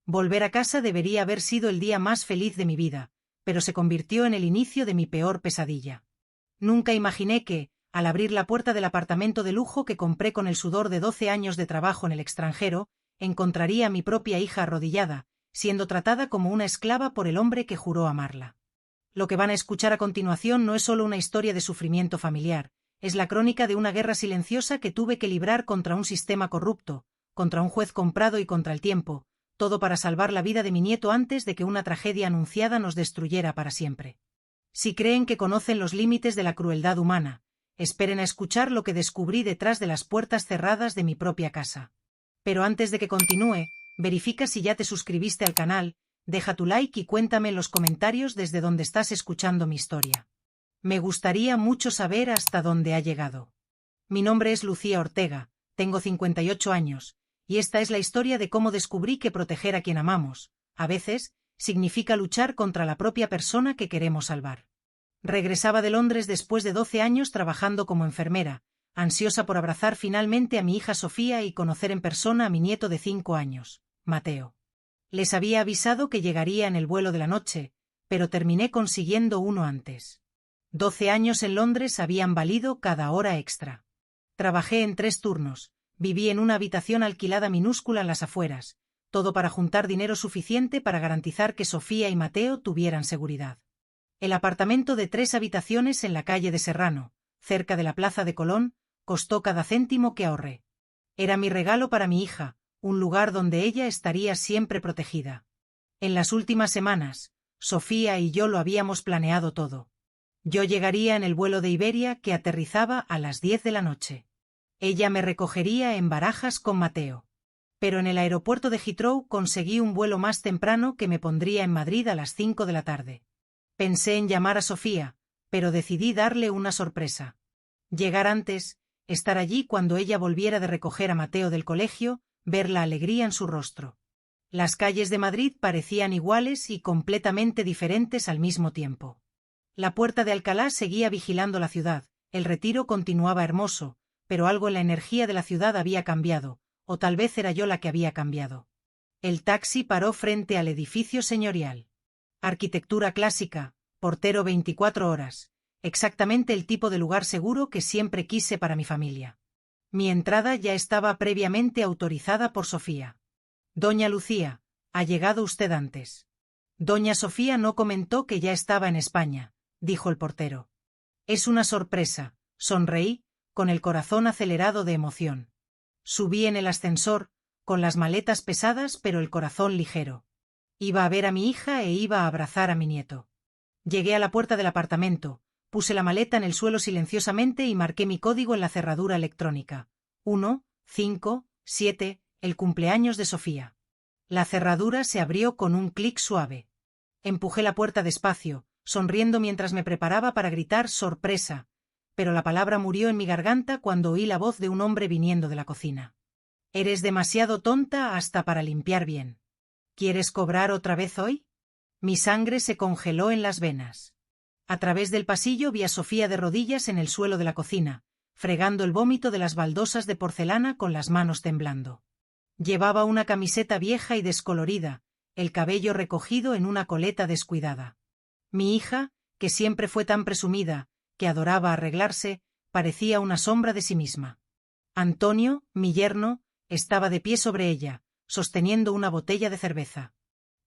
Volver a casa debería haber sido el día más feliz de mi vida, pero se convirtió en el inicio de mi peor pesadilla. Nunca imaginé que, al abrir la puerta del apartamento de lujo que compré con el sudor de 12 años de trabajo en el extranjero, encontraría a mi propia hija arrodillada, siendo tratada como una esclava por el hombre que juró amarla. Lo que van a escuchar a continuación no es solo una historia de sufrimiento familiar, es la crónica de una guerra silenciosa que tuve que librar contra un sistema corrupto, contra un juez comprado y contra el tiempo, todo para salvar la vida de mi nieto antes de que una tragedia anunciada nos destruyera para siempre. Si creen que conocen los límites de la crueldad humana, esperen a escuchar lo que descubrí detrás de las puertas cerradas de mi propia casa. Pero antes de que continúe, verifica si ya te suscribiste al canal, deja tu like y cuéntame en los comentarios desde donde estás escuchando mi historia. Me gustaría mucho saber hasta dónde ha llegado. Mi nombre es Lucía Ortega, tengo 58 años, y esta es la historia de cómo descubrí que proteger a quien amamos, a veces, significa luchar contra la propia persona que queremos salvar. Regresaba de Londres después de 12 años trabajando como enfermera, ansiosa por abrazar finalmente a mi hija Sofía y conocer en persona a mi nieto de 5 años, Mateo. Les había avisado que llegaría en el vuelo de la noche, pero terminé consiguiendo uno antes. 12 años en Londres habían valido cada hora extra. Trabajé en 3 turnos, viví en una habitación alquilada minúscula en las afueras, todo para juntar dinero suficiente para garantizar que Sofía y Mateo tuvieran seguridad. El apartamento de 3 habitaciones en la calle de Serrano, cerca de la Plaza de Colón, costó cada céntimo que ahorré. Era mi regalo para mi hija, un lugar donde ella estaría siempre protegida. En las últimas semanas, Sofía y yo lo habíamos planeado todo. Yo llegaría en el vuelo de Iberia que aterrizaba a las 10 de la noche. Ella me recogería en Barajas con Mateo. Pero en el aeropuerto de Heathrow conseguí un vuelo más temprano que me pondría en Madrid a las 5 de la tarde. Pensé en llamar a Sofía, pero decidí darle una sorpresa. Llegar antes, estar allí cuando ella volviera de recoger a Mateo del colegio, ver la alegría en su rostro. Las calles de Madrid parecían iguales y completamente diferentes al mismo tiempo. La Puerta de Alcalá seguía vigilando la ciudad, el Retiro continuaba hermoso, pero algo en la energía de la ciudad había cambiado, o tal vez era yo la que había cambiado. El taxi paró frente al edificio señorial. Arquitectura clásica, portero 24 horas, exactamente el tipo de lugar seguro que siempre quise para mi familia. Mi entrada ya estaba previamente autorizada por Sofía. Doña Lucía, ha llegado usted antes. Doña Sofía no comentó que ya estaba en España, dijo el portero. Es una sorpresa, sonreí, con el corazón acelerado de emoción. Subí en el ascensor, con las maletas pesadas pero el corazón ligero. Iba a ver a mi hija e iba a abrazar a mi nieto. Llegué a la puerta del apartamento, puse la maleta en el suelo silenciosamente y marqué mi código en la cerradura electrónica. 1, 5, 7, el cumpleaños de Sofía. La cerradura se abrió con un clic suave. Empujé la puerta despacio, sonriendo mientras me preparaba para gritar ¡sorpresa! Pero la palabra murió en mi garganta cuando oí la voz de un hombre viniendo de la cocina. Eres demasiado tonta hasta para limpiar bien. ¿Quieres cobrar otra vez hoy? Mi sangre se congeló en las venas. A través del pasillo vi a Sofía de rodillas en el suelo de la cocina, fregando el vómito de las baldosas de porcelana con las manos temblando. Llevaba una camiseta vieja y descolorida, el cabello recogido en una coleta descuidada. Mi hija, que siempre fue tan presumida, que adoraba arreglarse, parecía una sombra de sí misma. Antonio, mi yerno, estaba de pie sobre ella, sosteniendo una botella de cerveza.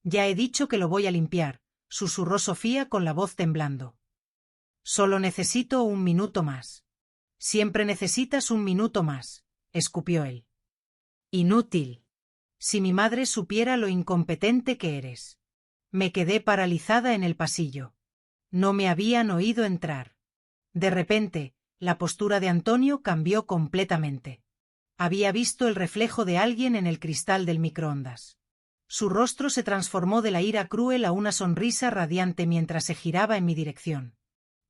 Ya he dicho que lo voy a limpiar, susurró Sofía con la voz temblando. Solo necesito un minuto más. Siempre necesitas un minuto más, escupió él. Inútil. Si mi madre supiera lo incompetente que eres. Me quedé paralizada en el pasillo. No me habían oído entrar. De repente, la postura de Antonio cambió completamente. Había visto el reflejo de alguien en el cristal del microondas. Su rostro se transformó de la ira cruel a una sonrisa radiante mientras se giraba en mi dirección.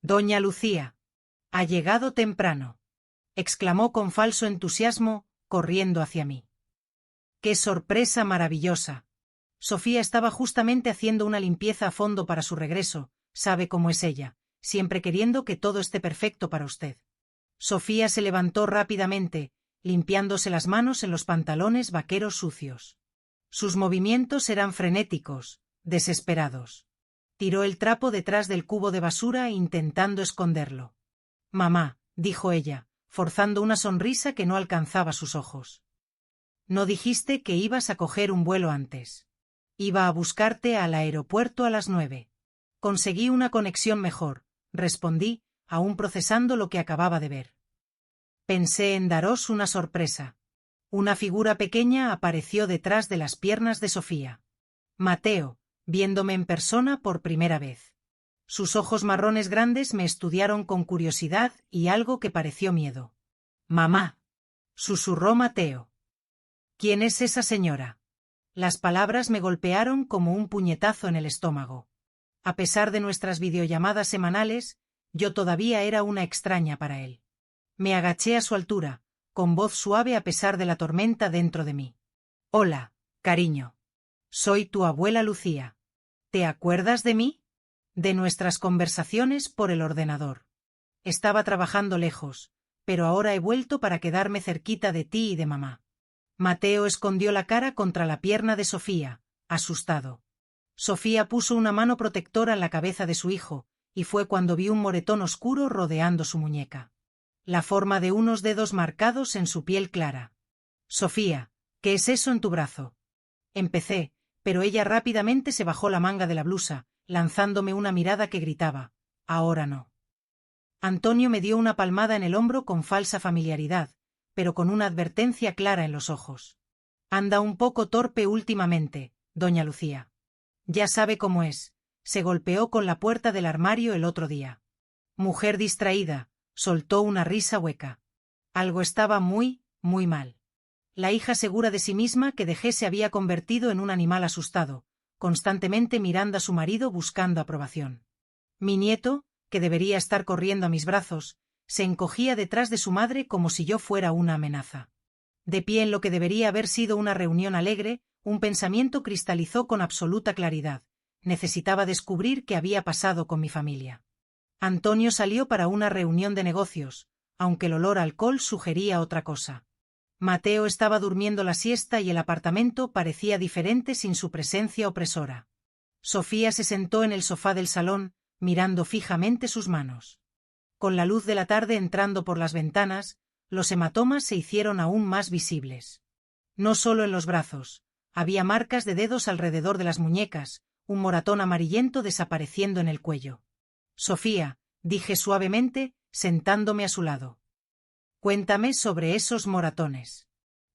Doña Lucía. Ha llegado temprano. Exclamó con falso entusiasmo, corriendo hacia mí. ¡Qué sorpresa maravillosa! Sofía estaba justamente haciendo una limpieza a fondo para su regreso, sabe cómo es ella, siempre queriendo que todo esté perfecto para usted. Sofía se levantó rápidamente, limpiándose las manos en los pantalones vaqueros sucios. Sus movimientos eran frenéticos, desesperados. Tiró el trapo detrás del cubo de basura intentando esconderlo. Mamá, dijo ella, forzando una sonrisa que no alcanzaba sus ojos. No dijiste que ibas a coger un vuelo antes. Iba a buscarte al aeropuerto a las 9. Conseguí una conexión mejor, respondí, aún procesando lo que acababa de ver. Pensé en daros una sorpresa. Una figura pequeña apareció detrás de las piernas de Sofía. Mateo, viéndome en persona por primera vez. Sus ojos marrones grandes me estudiaron con curiosidad y algo que pareció miedo. Mamá, susurró Mateo. ¿Quién es esa señora? Las palabras me golpearon como un puñetazo en el estómago. A pesar de nuestras videollamadas semanales, yo todavía era una extraña para él. Me agaché a su altura, con voz suave a pesar de la tormenta dentro de mí. Hola, cariño. Soy tu abuela Lucía. ¿Te acuerdas de mí? De nuestras conversaciones por el ordenador. Estaba trabajando lejos, pero ahora he vuelto para quedarme cerquita de ti y de mamá. Mateo escondió la cara contra la pierna de Sofía, asustado. Sofía puso una mano protectora en la cabeza de su hijo, y fue cuando vi un moretón oscuro rodeando su muñeca. La forma de unos dedos marcados en su piel clara. Sofía, ¿qué es eso en tu brazo? Empecé, pero ella rápidamente se bajó la manga de la blusa, lanzándome una mirada que gritaba, ahora no. Antonio me dio una palmada en el hombro con falsa familiaridad, pero con una advertencia clara en los ojos. Anda un poco torpe últimamente, doña Lucía. Ya sabe cómo es, se golpeó con la puerta del armario el otro día. Mujer distraída, soltó una risa hueca. Algo estaba muy, muy mal. La hija segura de sí misma que dejé se había convertido en un animal asustado, constantemente mirando a su marido buscando aprobación. Mi nieto, que debería estar corriendo a mis brazos, se encogía detrás de su madre como si yo fuera una amenaza. De pie en lo que debería haber sido una reunión alegre, un pensamiento cristalizó con absoluta claridad. Necesitaba descubrir qué había pasado con mi familia. Antonio salió para una reunión de negocios, aunque el olor a alcohol sugería otra cosa. Mateo estaba durmiendo la siesta y el apartamento parecía diferente sin su presencia opresora. Sofía se sentó en el sofá del salón, mirando fijamente sus manos. Con la luz de la tarde entrando por las ventanas, los hematomas se hicieron aún más visibles. No solo en los brazos, había marcas de dedos alrededor de las muñecas, un moratón amarillento desapareciendo en el cuello. Sofía, dije suavemente, sentándome a su lado. Cuéntame sobre esos moratones.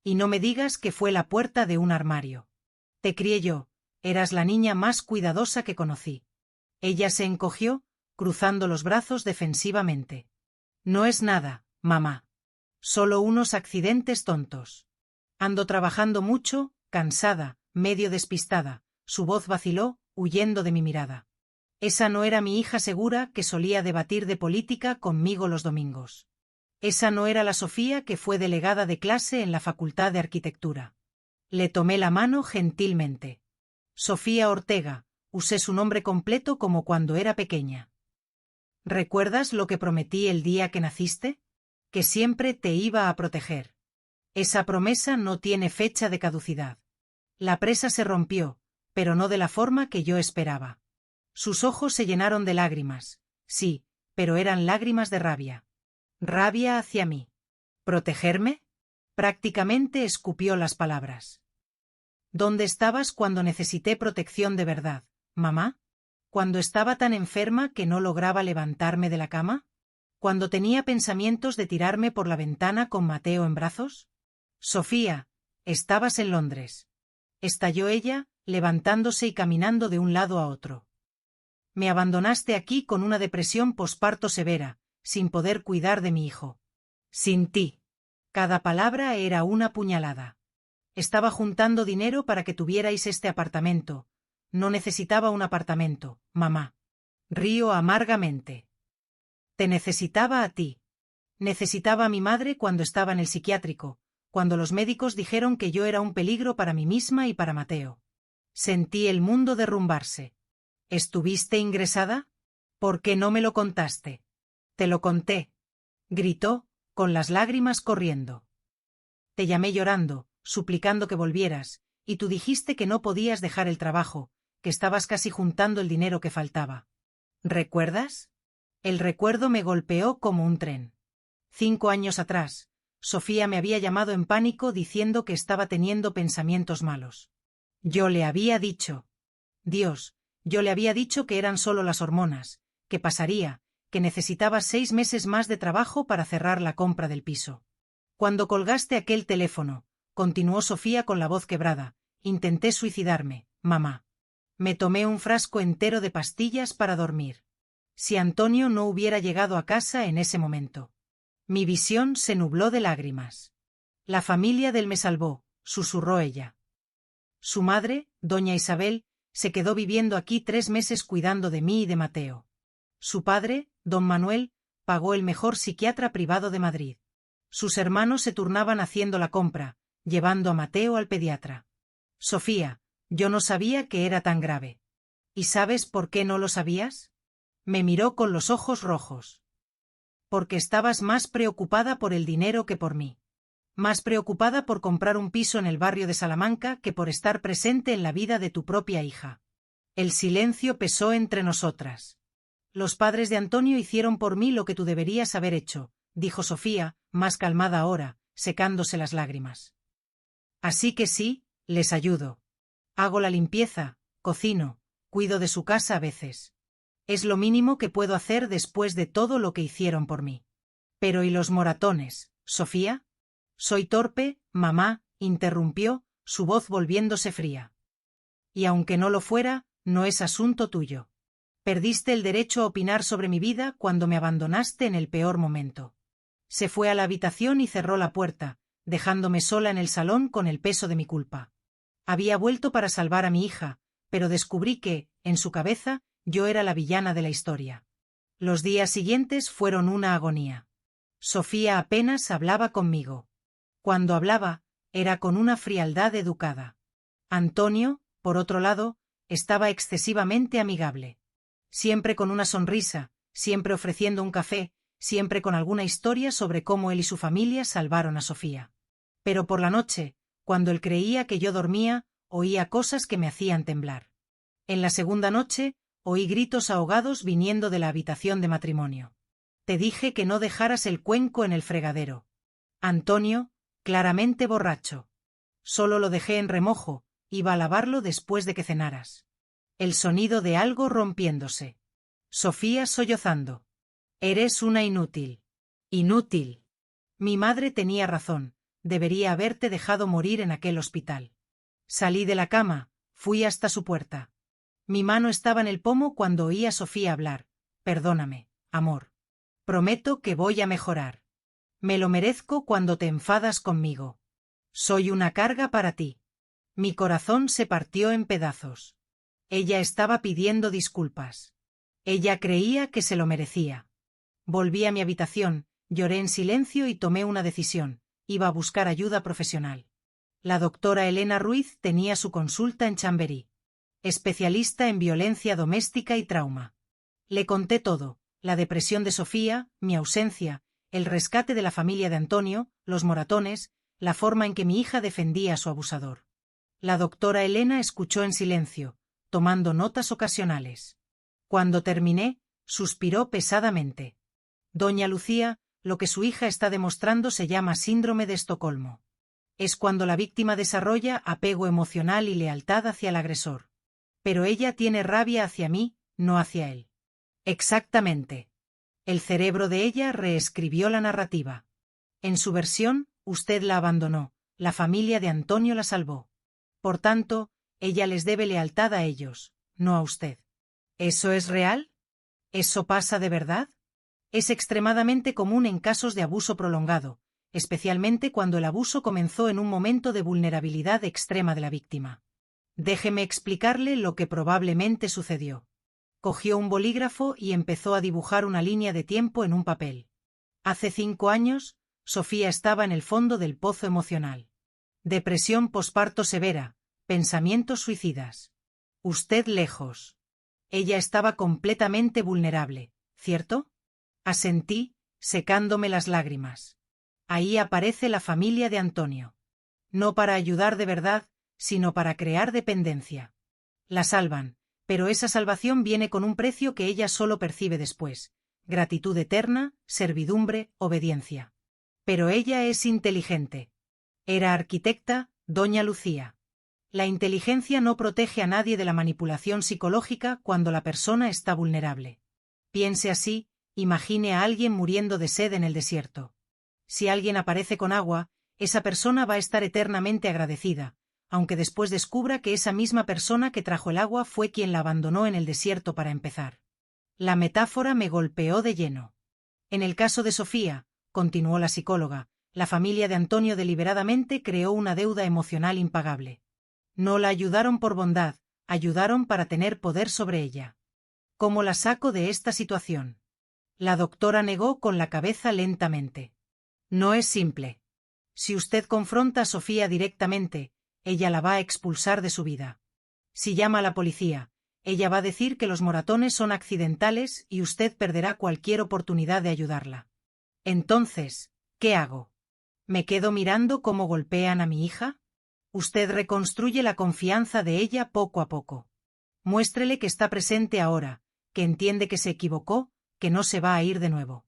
Y no me digas que fue la puerta de un armario. Te crié yo, eras la niña más cuidadosa que conocí. Ella se encogió, cruzando los brazos defensivamente. No es nada, mamá. Solo unos accidentes tontos. Ando trabajando mucho, cansada, medio despistada. Su voz vaciló, huyendo de mi mirada. Esa no era mi hija segura que solía debatir de política conmigo los domingos. Esa no era la Sofía que fue delegada de clase en la Facultad de Arquitectura. Le tomé la mano gentilmente. Sofía Ortega, usé su nombre completo como cuando era pequeña. ¿Recuerdas lo que prometí el día que naciste? Que siempre te iba a proteger. Esa promesa no tiene fecha de caducidad. La presa se rompió, pero no de la forma que yo esperaba. Sus ojos se llenaron de lágrimas, sí, pero eran lágrimas de rabia. Rabia hacia mí. ¿Protegerme? Prácticamente escupió las palabras. ¿Dónde estabas cuando necesité protección de verdad, mamá? ¿Cuando estaba tan enferma que no lograba levantarme de la cama? ¿Cuando tenía pensamientos de tirarme por la ventana con Mateo en brazos? Sofía, estabas en Londres. Estalló ella, levantándose y caminando de un lado a otro. Me abandonaste aquí con una depresión posparto severa, sin poder cuidar de mi hijo. Sin ti. Cada palabra era una puñalada. Estaba juntando dinero para que tuvierais este apartamento. No necesitaba un apartamento, mamá. Río amargamente. Te necesitaba a ti. Necesitaba a mi madre cuando estaba en el psiquiátrico, cuando los médicos dijeron que yo era un peligro para mí misma y para Mateo. Sentí el mundo derrumbarse. ¿Estuviste ingresada? ¿Por qué no me lo contaste? Te lo conté. Gritó, con las lágrimas corriendo. Te llamé llorando, suplicando que volvieras, Y tú dijiste que no podías dejar el trabajo, que estabas casi juntando el dinero que faltaba. ¿Recuerdas? El recuerdo me golpeó como un tren. 5 años atrás, Sofía me había llamado en pánico diciendo que estaba teniendo pensamientos malos. Yo le había dicho. Dios, yo le había dicho que eran solo las hormonas, que pasaría, que necesitaba 6 meses más de trabajo para cerrar la compra del piso. Cuando colgaste aquel teléfono, continuó Sofía con la voz quebrada, intenté suicidarme, mamá. Me tomé un frasco entero de pastillas para dormir. Si Antonio no hubiera llegado a casa en ese momento. Mi visión se nubló de lágrimas. La familia del me salvó, susurró ella. Su madre, doña Isabel, se quedó viviendo aquí 3 meses cuidando de mí y de Mateo. Su padre, don Manuel, pagó el mejor psiquiatra privado de Madrid. Sus hermanos se turnaban haciendo la compra, llevando a Mateo al pediatra. Sofía, yo no sabía que era tan grave. ¿Y sabes por qué no lo sabías? Me miró con los ojos rojos. Porque estabas más preocupada por el dinero que por mí. Más preocupada por comprar un piso en el barrio de Salamanca que por estar presente en la vida de tu propia hija. El silencio pesó entre nosotras. Los padres de Antonio hicieron por mí lo que tú deberías haber hecho, dijo Sofía, más calmada ahora, secándose las lágrimas. Así que sí, les ayudo. Hago la limpieza, cocino, cuido de su casa a veces. Es lo mínimo que puedo hacer después de todo lo que hicieron por mí. Pero ¿y los moratones, Sofía? Soy torpe, mamá, interrumpió, su voz volviéndose fría. Y aunque no lo fuera, no es asunto tuyo. Perdiste el derecho a opinar sobre mi vida cuando me abandonaste en el peor momento. Se fue a la habitación y cerró la puerta, dejándome sola en el salón con el peso de mi culpa. Había vuelto para salvar a mi hija, pero descubrí que, en su cabeza, yo era la villana de la historia. Los días siguientes fueron una agonía. Sofía apenas hablaba conmigo. Cuando hablaba, era con una frialdad educada. Antonio, por otro lado, estaba excesivamente amigable. Siempre con una sonrisa, siempre ofreciendo un café, siempre con alguna historia sobre cómo él y su familia salvaron a Sofía. Pero por la noche, cuando él creía que yo dormía, oía cosas que me hacían temblar. En la segunda noche, oí gritos ahogados viniendo de la habitación de matrimonio. Te dije que no dejaras el cuenco en el fregadero. Antonio, claramente borracho. Solo lo dejé en remojo, iba a lavarlo después de que cenaras. El sonido de algo rompiéndose. Sofía sollozando. Eres una inútil. Inútil. Mi madre tenía razón, debería haberte dejado morir en aquel hospital. Salí de la cama, fui hasta su puerta. Mi mano estaba en el pomo cuando oí a Sofía hablar. Perdóname, amor. Prometo que voy a mejorar. Me lo merezco cuando te enfadas conmigo. Soy una carga para ti. Mi corazón se partió en pedazos. Ella estaba pidiendo disculpas. Ella creía que se lo merecía. Volví a mi habitación, lloré en silencio y tomé una decisión. Iba a buscar ayuda profesional. La doctora Elena Ruiz tenía su consulta en Chamberí. Especialista en violencia doméstica y trauma. Le conté todo, la depresión de Sofía, mi ausencia, el rescate de la familia de Antonio, los moratones, la forma en que mi hija defendía a su abusador. La doctora Elena escuchó en silencio, tomando notas ocasionales. Cuando terminé, suspiró pesadamente. Doña Lucía, lo que su hija está demostrando se llama síndrome de Estocolmo. Es cuando la víctima desarrolla apego emocional y lealtad hacia el agresor. Pero ella tiene rabia hacia mí, no hacia él. Exactamente. El cerebro de ella reescribió la narrativa. En su versión, usted la abandonó, la familia de Antonio la salvó. Por tanto, ella les debe lealtad a ellos, no a usted. ¿Eso es real? ¿Eso pasa de verdad? Es extremadamente común en casos de abuso prolongado, especialmente cuando el abuso comenzó en un momento de vulnerabilidad extrema de la víctima. Déjeme explicarle lo que probablemente sucedió. Cogió un bolígrafo y empezó a dibujar una línea de tiempo en un papel. Hace 5 años, Sofía estaba en el fondo del pozo emocional. Depresión posparto severa, pensamientos suicidas. Usted lejos. Ella estaba completamente vulnerable, ¿cierto? Asentí, secándome las lágrimas. Ahí aparece la familia de Antonio. No para ayudar de verdad, sino para crear dependencia. La salvan, pero esa salvación viene con un precio que ella solo percibe después: gratitud eterna, servidumbre, obediencia. Pero ella es inteligente. Era arquitecta, doña Lucía. La inteligencia no protege a nadie de la manipulación psicológica cuando la persona está vulnerable. Piense así, imagine a alguien muriendo de sed en el desierto. Si alguien aparece con agua, esa persona va a estar eternamente agradecida, aunque después descubra que esa misma persona que trajo el agua fue quien la abandonó en el desierto para empezar. La metáfora me golpeó de lleno. En el caso de Sofía, continuó la psicóloga, la familia de Antonio deliberadamente creó una deuda emocional impagable. No la ayudaron por bondad, ayudaron para tener poder sobre ella. ¿Cómo la saco de esta situación? La doctora negó con la cabeza lentamente. No es simple. Si usted confronta a Sofía directamente, ella la va a expulsar de su vida. Si llama a la policía, ella va a decir que los moratones son accidentales y usted perderá cualquier oportunidad de ayudarla. Entonces, ¿qué hago? ¿Me quedo mirando cómo golpean a mi hija? Usted reconstruye la confianza de ella poco a poco. Muéstrele que está presente ahora, que entiende que se equivocó, que no se va a ir de nuevo.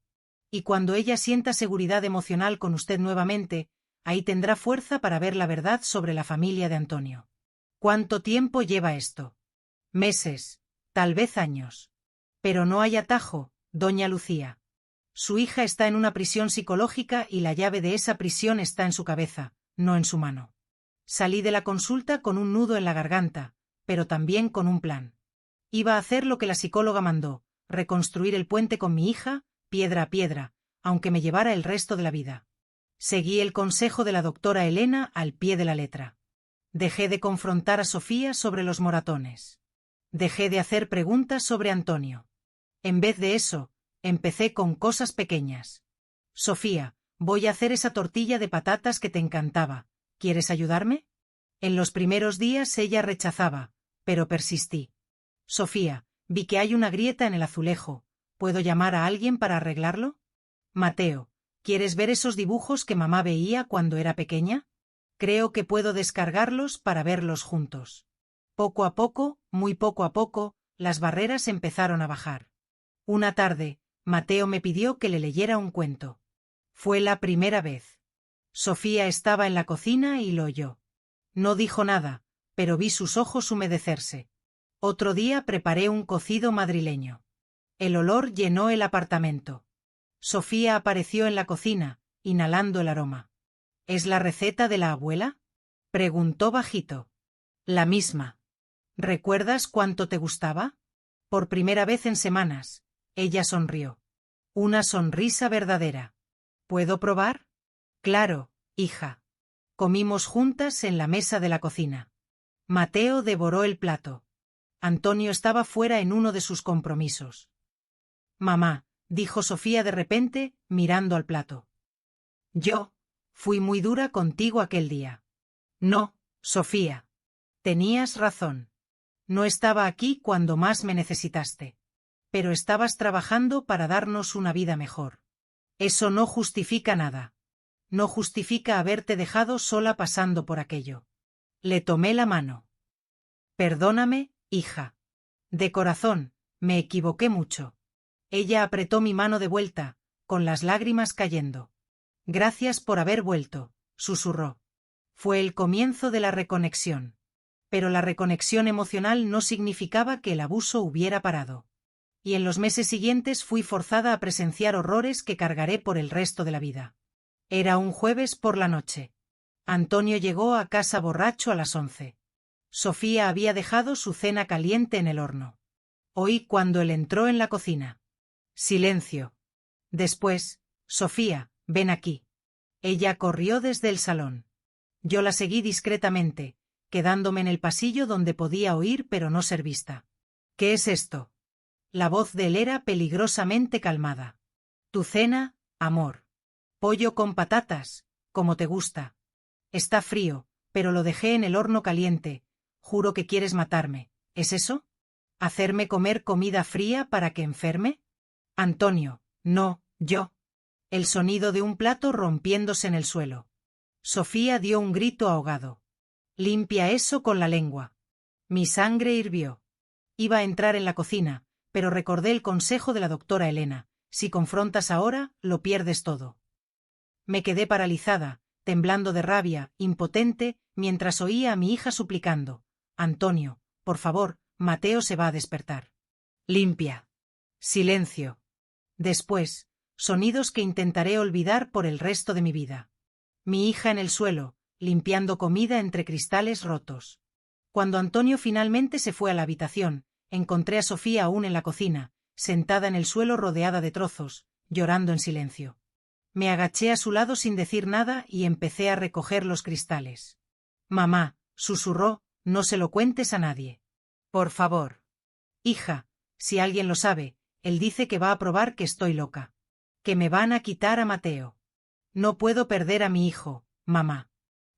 Y cuando ella sienta seguridad emocional con usted nuevamente, ahí tendrá fuerza para ver la verdad sobre la familia de Antonio. ¿Cuánto tiempo lleva esto? Meses, tal vez años. Pero no hay atajo, doña Lucía. Su hija está en una prisión psicológica y la llave de esa prisión está en su cabeza, no en su mano. Salí de la consulta con un nudo en la garganta, pero también con un plan. Iba a hacer lo que la psicóloga mandó, reconstruir el puente con mi hija, piedra a piedra, aunque me llevara el resto de la vida. Seguí el consejo de la doctora Elena al pie de la letra. Dejé de confrontar a Sofía sobre los moratones. Dejé de hacer preguntas sobre Antonio. En vez de eso, empecé con cosas pequeñas. Sofía, voy a hacer esa tortilla de patatas que te encantaba. ¿Quieres ayudarme? En los primeros días ella rechazaba, pero persistí. Sofía, vi que hay una grieta en el azulejo. ¿Puedo llamar a alguien para arreglarlo? Mateo, ¿quieres ver esos dibujos que mamá veía cuando era pequeña? Creo que puedo descargarlos para verlos juntos. Poco a poco, muy poco a poco, las barreras empezaron a bajar. Una tarde, Mateo me pidió que le leyera un cuento. Fue la primera vez. Sofía estaba en la cocina y lo oyó. No dijo nada, pero vi sus ojos humedecerse. Otro día preparé un cocido madrileño. El olor llenó el apartamento. Sofía apareció en la cocina, inhalando el aroma. ¿Es la receta de la abuela? Preguntó bajito. La misma. ¿Recuerdas cuánto te gustaba? Por primera vez en semanas, ella sonrió. Una sonrisa verdadera. ¿Puedo probar? Claro, hija. Comimos juntas en la mesa de la cocina. Mateo devoró el plato. Antonio estaba fuera en uno de sus compromisos. Mamá, dijo Sofía de repente, mirando al plato. Yo fui muy dura contigo aquel día. No, Sofía. Tenías razón. No estaba aquí cuando más me necesitaste. Pero estabas trabajando para darnos una vida mejor. Eso no justifica nada. No justifica haberte dejado sola pasando por aquello. Le tomé la mano. Perdóname, hija. De corazón, me equivoqué mucho. Ella apretó mi mano de vuelta, con las lágrimas cayendo. Gracias por haber vuelto, susurró. Fue el comienzo de la reconexión. Pero la reconexión emocional no significaba que el abuso hubiera parado. Y en los meses siguientes fui forzada a presenciar horrores que cargaré por el resto de la vida. Era un jueves por la noche. Antonio llegó a casa borracho a las 11. Sofía había dejado su cena caliente en el horno. Oí cuando él entró en la cocina. Silencio. Después, Sofía, ven aquí. Ella corrió desde el salón. Yo la seguí discretamente, quedándome en el pasillo donde podía oír pero no ser vista. ¿Qué es esto? La voz de él era peligrosamente calmada. Tu cena, amor. Pollo con patatas, como te gusta. Está frío, pero lo dejé en el horno caliente. Juro que quieres matarme, ¿es eso? ¿Hacerme comer comida fría para que enferme? Antonio, no, yo. El sonido de un plato rompiéndose en el suelo. Sofía dio un grito ahogado. Limpia eso con la lengua. Mi sangre hirvió. Iba a entrar en la cocina, pero recordé el consejo de la doctora Elena: si confrontas ahora, lo pierdes todo. Me quedé paralizada, temblando de rabia, impotente, mientras oía a mi hija suplicando: Antonio, por favor, Mateo se va a despertar. Limpia. Silencio. Después, sonidos que intentaré olvidar por el resto de mi vida. Mi hija en el suelo, limpiando comida entre cristales rotos. Cuando Antonio finalmente se fue a la habitación, encontré a Sofía aún en la cocina, sentada en el suelo rodeada de trozos, llorando en silencio. Me agaché a su lado sin decir nada y empecé a recoger los cristales. Mamá, susurró, no se lo cuentes a nadie. Por favor. Hija, si alguien lo sabe, él dice que va a probar que estoy loca. Que me van a quitar a Mateo. No puedo perder a mi hijo, mamá.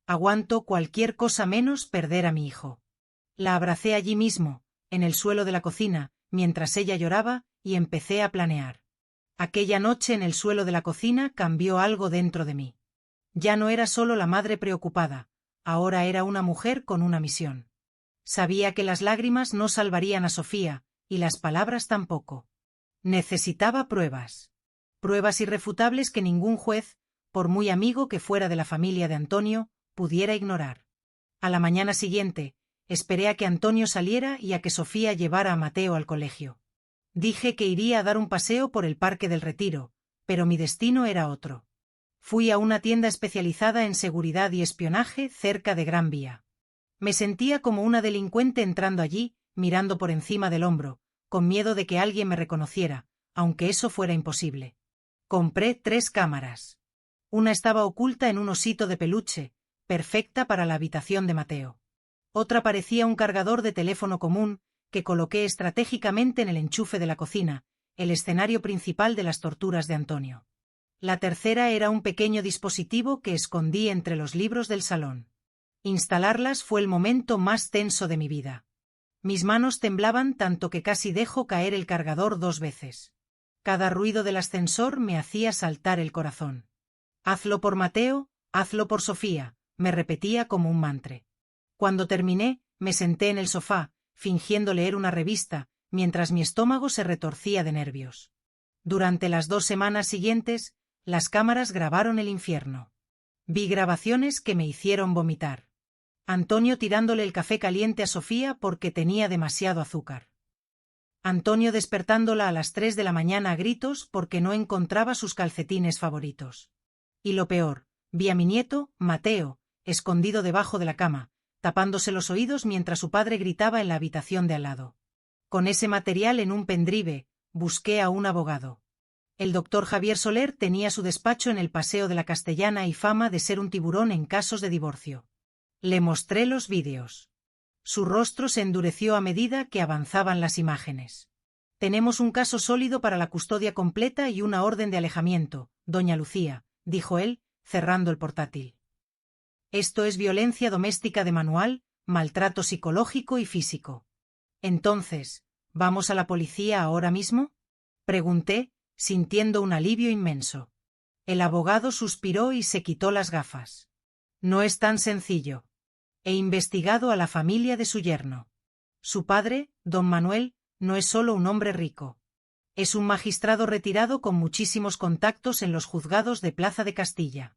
Aguanto cualquier cosa menos perder a mi hijo. La abracé allí mismo, en el suelo de la cocina, mientras ella lloraba, y empecé a planear. Aquella noche en el suelo de la cocina cambió algo dentro de mí. Ya no era solo la madre preocupada, ahora era una mujer con una misión. Sabía que las lágrimas no salvarían a Sofía, y las palabras tampoco. Necesitaba pruebas. Pruebas irrefutables que ningún juez, por muy amigo que fuera de la familia de Antonio, pudiera ignorar. A la mañana siguiente, esperé a que Antonio saliera y a que Sofía llevara a Mateo al colegio. Dije que iría a dar un paseo por el Parque del Retiro, pero mi destino era otro. Fui a una tienda especializada en seguridad y espionaje cerca de Gran Vía. Me sentía como una delincuente entrando allí, mirando por encima del hombro, con miedo de que alguien me reconociera, aunque eso fuera imposible. Compré 3 cámaras. Una estaba oculta en un osito de peluche, perfecta para la habitación de Mateo. Otra parecía un cargador de teléfono común, que coloqué estratégicamente en el enchufe de la cocina, el escenario principal de las torturas de Antonio. La tercera era un pequeño dispositivo que escondí entre los libros del salón. Instalarlas fue el momento más tenso de mi vida. Mis manos temblaban tanto que casi dejo caer el cargador 2 veces. Cada ruido del ascensor me hacía saltar el corazón. Hazlo por Mateo, hazlo por Sofía, me repetía como un mantra. Cuando terminé, me senté en el sofá, fingiendo leer una revista, mientras mi estómago se retorcía de nervios. Durante las 2 semanas siguientes, las cámaras grabaron el infierno. Vi grabaciones que me hicieron vomitar. Antonio tirándole el café caliente a Sofía porque tenía demasiado azúcar. Antonio despertándola a las 3 de la mañana a gritos porque no encontraba sus calcetines favoritos. Y lo peor, vi a mi nieto, Mateo, escondido debajo de la cama, tapándose los oídos mientras su padre gritaba en la habitación de al lado. Con ese material en un pendrive, busqué a un abogado. El doctor Javier Soler tenía su despacho en el Paseo de la Castellana y fama de ser un tiburón en casos de divorcio. Le mostré los vídeos. Su rostro se endureció a medida que avanzaban las imágenes. Tenemos un caso sólido para la custodia completa y una orden de alejamiento, doña Lucía, dijo él, cerrando el portátil. Esto es violencia doméstica de manual, maltrato psicológico y físico. Entonces, ¿vamos a la policía ahora mismo? Pregunté, sintiendo un alivio inmenso. El abogado suspiró y se quitó las gafas. No es tan sencillo. He investigado a la familia de su yerno. Su padre, don Manuel, no es solo un hombre rico. Es un magistrado retirado con muchísimos contactos en los juzgados de Plaza de Castilla.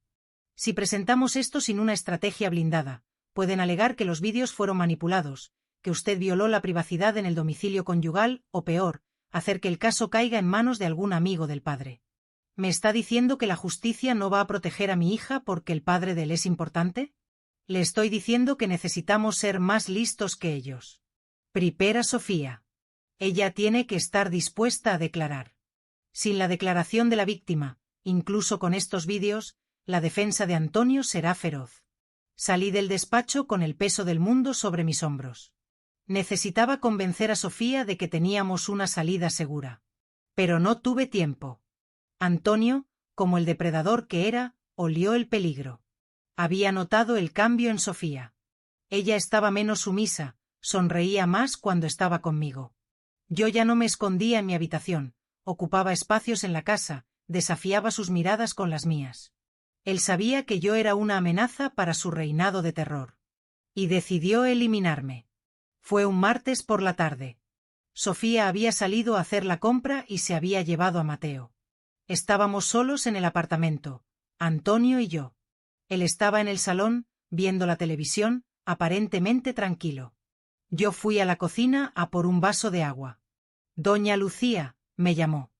Si presentamos esto sin una estrategia blindada, pueden alegar que los vídeos fueron manipulados, que usted violó la privacidad en el domicilio conyugal, o peor, hacer que el caso caiga en manos de algún amigo del padre. ¿Me está diciendo que la justicia no va a proteger a mi hija porque el padre de él es importante? Le estoy diciendo que necesitamos ser más listos que ellos. Pripera Sofía. Ella tiene que estar dispuesta a declarar. Sin la declaración de la víctima, incluso con estos vídeos, la defensa de Antonio será feroz. Salí del despacho con el peso del mundo sobre mis hombros. Necesitaba convencer a Sofía de que teníamos una salida segura. Pero no tuve tiempo. Antonio, como el depredador que era, olió el peligro. Había notado el cambio en Sofía. Ella estaba menos sumisa, sonreía más cuando estaba conmigo. Yo ya no me escondía en mi habitación, ocupaba espacios en la casa, desafiaba sus miradas con las mías. Él sabía que yo era una amenaza para su reinado de terror. Y decidió eliminarme. Fue un martes por la tarde. Sofía había salido a hacer la compra y se había llevado a Mateo. Estábamos solos en el apartamento, Antonio y yo. Él estaba en el salón, viendo la televisión, aparentemente tranquilo. Yo fui a la cocina a por un vaso de agua. Doña Lucía, me llamó.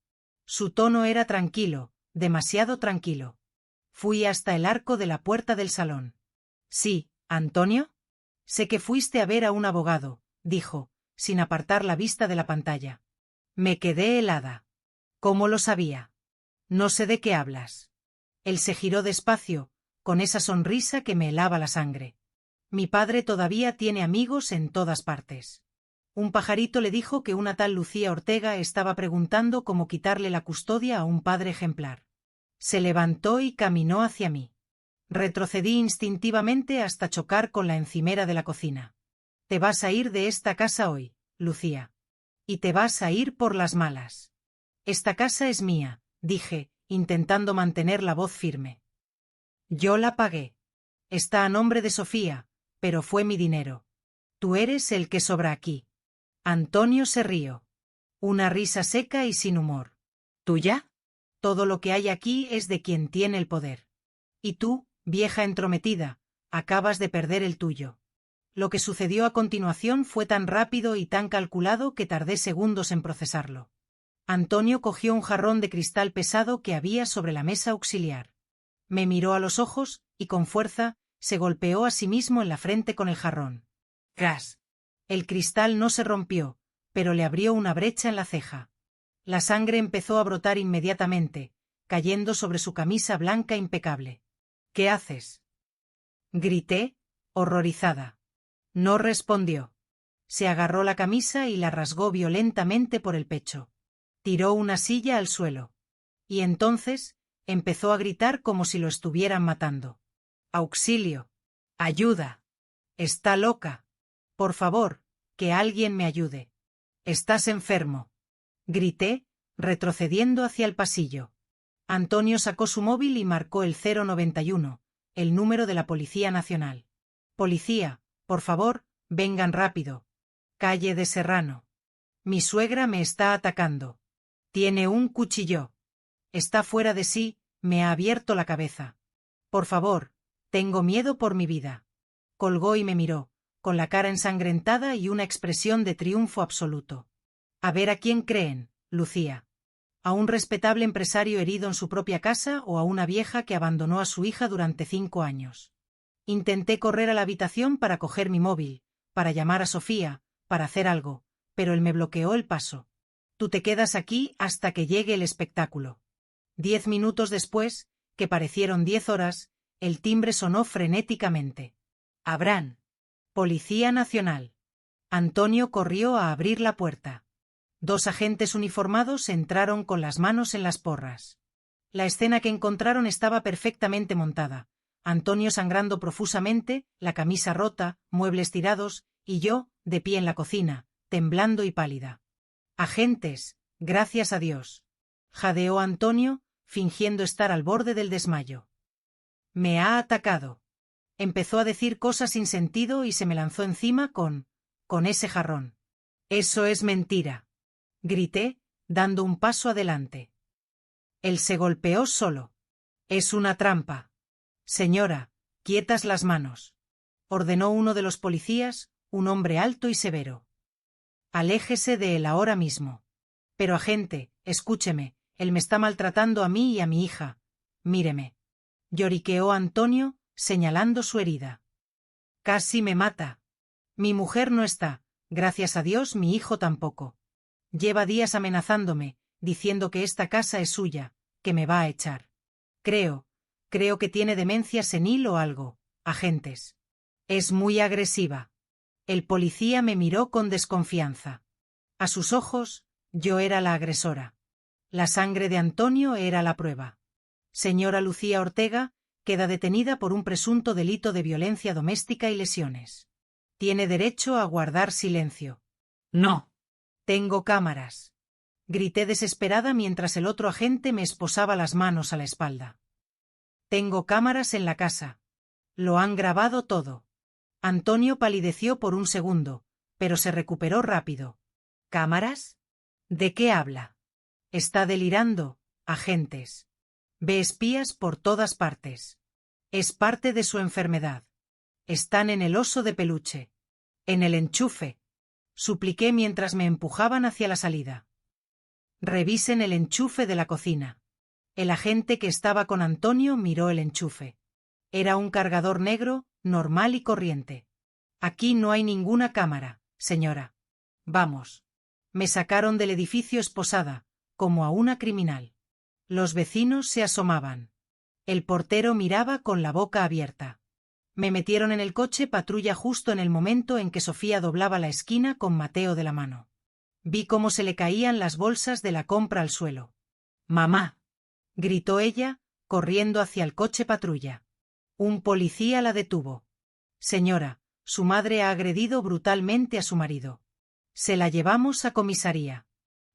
Su tono era tranquilo, demasiado tranquilo. Fui hasta el arco de la puerta del salón. Sí, Antonio. Sé que fuiste a ver a un abogado, dijo, sin apartar la vista de la pantalla. Me quedé helada. ¿Cómo lo sabía? No sé de qué hablas. Él se giró despacio, con esa sonrisa que me helaba la sangre. Mi padre todavía tiene amigos en todas partes. Un pajarito le dijo que una tal Lucía Ortega estaba preguntando cómo quitarle la custodia a un padre ejemplar. Se levantó y caminó hacia mí. Retrocedí instintivamente hasta chocar con la encimera de la cocina. Te vas a ir de esta casa hoy, Lucía. Y te vas a ir por las malas. Esta casa es mía, dije, intentando mantener la voz firme. Yo la pagué. Está a nombre de Sofía, pero fue mi dinero. Tú eres el que sobra aquí. Antonio se rió. Una risa seca y sin humor. ¿Tuya? Todo lo que hay aquí es de quien tiene el poder. Y tú, vieja entrometida, acabas de perder el tuyo. Lo que sucedió a continuación fue tan rápido y tan calculado que tardé segundos en procesarlo. Antonio cogió un jarrón de cristal pesado que había sobre la mesa auxiliar. Me miró a los ojos, y con fuerza, se golpeó a sí mismo en la frente con el jarrón. ¡Gas! El cristal no se rompió, pero le abrió una brecha en la ceja. La sangre empezó a brotar inmediatamente, cayendo sobre su camisa blanca impecable. ¿Qué haces? Grité, horrorizada. No respondió. Se agarró la camisa y la rasgó violentamente por el pecho. Tiró una silla al suelo. Y entonces, empezó a gritar como si lo estuvieran matando. ¡Auxilio! ¡Ayuda! ¡Está loca! Por favor, que alguien me ayude. Estás enfermo. Grité, retrocediendo hacia el pasillo. Antonio sacó su móvil y marcó el 091, el número de la Policía Nacional. Policía, por favor, vengan rápido. Calle de Serrano. Mi suegra me está atacando. Tiene un cuchillo. Está fuera de sí, me ha abierto la cabeza. Por favor, tengo miedo por mi vida. Colgó y me miró, con la cara ensangrentada y una expresión de triunfo absoluto. A ver a quién creen, Lucía. ¿A un respetable empresario herido en su propia casa o a una vieja que abandonó a su hija durante 5 años? Intenté correr a la habitación para coger mi móvil, para llamar a Sofía, para hacer algo, pero él me bloqueó el paso. Tú te quedas aquí hasta que llegue el espectáculo. 10 minutos después, que parecieron 10 horas, el timbre sonó frenéticamente. Abraham. Policía Nacional. Antonio corrió a abrir la puerta. 2 agentes uniformados entraron con las manos en las porras. La escena que encontraron estaba perfectamente montada. Antonio sangrando profusamente, la camisa rota, muebles tirados, y yo, de pie en la cocina, temblando y pálida. Agentes, gracias a Dios. Jadeó Antonio, fingiendo estar al borde del desmayo. Me ha atacado. Empezó a decir cosas sin sentido y se me lanzó encima con ese jarrón. Eso es mentira. Grité, dando un paso adelante. Él se golpeó solo. Es una trampa. Señora, quietas las manos. Ordenó uno de los policías, un hombre alto y severo. Aléjese de él ahora mismo. Pero agente, escúcheme, él me está maltratando a mí y a mi hija. Míreme. Lloriqueó Antonio, señalando su herida. Casi me mata. Mi mujer no está, gracias a Dios mi hijo tampoco. Lleva días amenazándome, diciendo que esta casa es suya, que me va a echar. Creo que tiene demencia senil o algo, agentes. Es muy agresiva. El policía me miró con desconfianza. A sus ojos, yo era la agresora. La sangre de Antonio era la prueba. Señora Lucía Ortega, queda detenida por un presunto delito de violencia doméstica y lesiones. Tiene derecho a guardar silencio. No. Tengo cámaras. Grité desesperada mientras el otro agente me esposaba las manos a la espalda. Tengo cámaras en la casa. Lo han grabado todo. Antonio palideció por un segundo, pero se recuperó rápido. ¿Cámaras? ¿De qué habla? Está delirando, agentes. Ve espías por todas partes. Es parte de su enfermedad. Están en el oso de peluche. En el enchufe. Supliqué mientras me empujaban hacia la salida. Revisen el enchufe de la cocina. El agente que estaba con Antonio miró el enchufe. Era un cargador negro, normal y corriente. Aquí no hay ninguna cámara, señora. Vamos. Me sacaron del edificio esposada, como a una criminal. Los vecinos se asomaban. El portero miraba con la boca abierta. Me metieron en el coche patrulla justo en el momento en que Sofía doblaba la esquina con Mateo de la mano. Vi cómo se le caían las bolsas de la compra al suelo. «¡Mamá!», gritó ella, corriendo hacia el coche patrulla. Un policía la detuvo. «Señora, su madre ha agredido brutalmente a su marido. Se la llevamos a comisaría».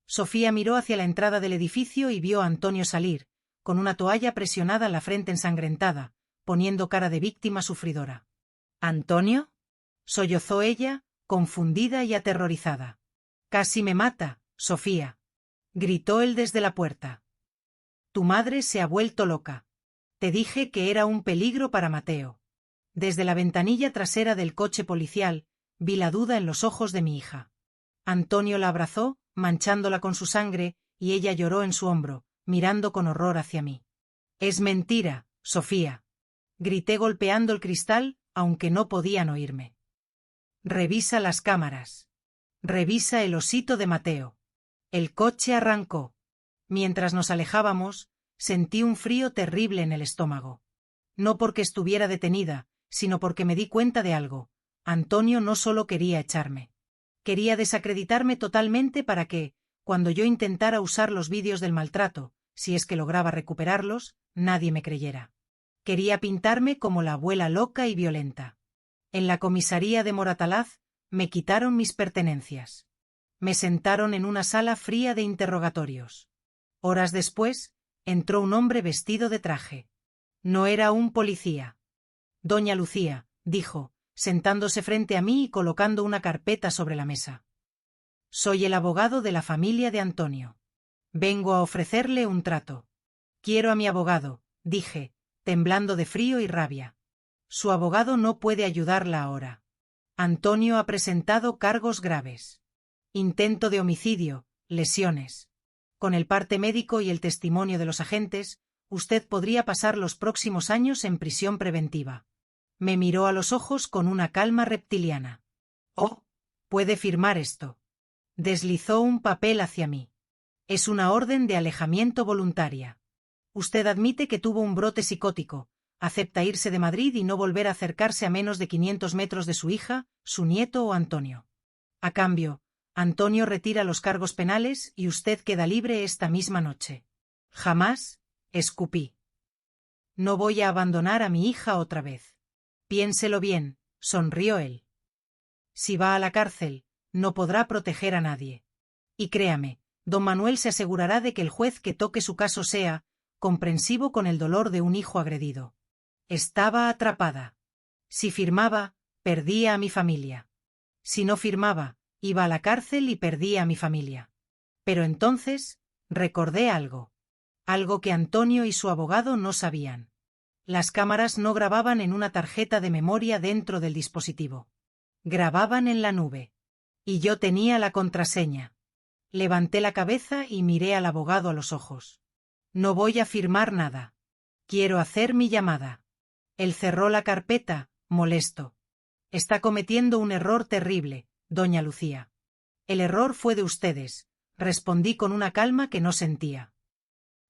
Sofía miró hacia la entrada del edificio y vio a Antonio salir, con una toalla presionada en la frente ensangrentada, poniendo cara de víctima sufridora. «¿Antonio?», sollozó ella, confundida y aterrorizada. «Casi me mata, Sofía», gritó él desde la puerta. «Tu madre se ha vuelto loca. Te dije que era un peligro para Mateo». Desde la ventanilla trasera del coche policial, vi la duda en los ojos de mi hija. Antonio la abrazó, manchándola con su sangre, y ella lloró en su hombro, mirando con horror hacia mí. «Es mentira, Sofía», grité golpeando el cristal, aunque no podían oírme. «Revisa las cámaras. Revisa el osito de Mateo». El coche arrancó. Mientras nos alejábamos, sentí un frío terrible en el estómago. No porque estuviera detenida, sino porque me di cuenta de algo. Antonio no solo quería echarme. Quería desacreditarme totalmente para que, cuando yo intentara usar los vídeos del maltrato, si es que lograba recuperarlos, nadie me creyera. Quería pintarme como la abuela loca y violenta. En la comisaría de Moratalaz, me quitaron mis pertenencias. Me sentaron en una sala fría de interrogatorios. Horas después, entró un hombre vestido de traje. No era un policía. «Doña Lucía», dijo, sentándose frente a mí y colocando una carpeta sobre la mesa. «Soy el abogado de la familia de Antonio. Vengo a ofrecerle un trato». «Quiero a mi abogado», dije, temblando de frío y rabia. «Su abogado no puede ayudarla ahora. Antonio ha presentado cargos graves. Intento de homicidio, lesiones. Con el parte médico y el testimonio de los agentes, usted podría pasar los próximos años en prisión preventiva». Me miró a los ojos con una calma reptiliana. «Oh, puede firmar esto». Deslizó un papel hacia mí. «Es una orden de alejamiento voluntaria. Usted admite que tuvo un brote psicótico, acepta irse de Madrid y no volver a acercarse a menos de 500 metros de su hija, su nieto o Antonio. A cambio, Antonio retira los cargos penales y usted queda libre esta misma noche». «Jamás», escupí. «No voy a abandonar a mi hija otra vez». «Piénselo bien», sonrió él. «Si va a la cárcel, no podrá proteger a nadie. Y créame, don Manuel se asegurará de que el juez que toque su caso sea comprensivo con el dolor de un hijo agredido». Estaba atrapada. Si firmaba, perdía a mi familia. Si no firmaba, iba a la cárcel y perdía a mi familia. Pero entonces, recordé algo. Algo que Antonio y su abogado no sabían. Las cámaras no grababan en una tarjeta de memoria dentro del dispositivo. Grababan en la nube. Y yo tenía la contraseña. Levanté la cabeza y miré al abogado a los ojos. «No voy a firmar nada. Quiero hacer mi llamada». Él cerró la carpeta, molesto. «Está cometiendo un error terrible, doña Lucía». «El error fue de ustedes», respondí con una calma que no sentía.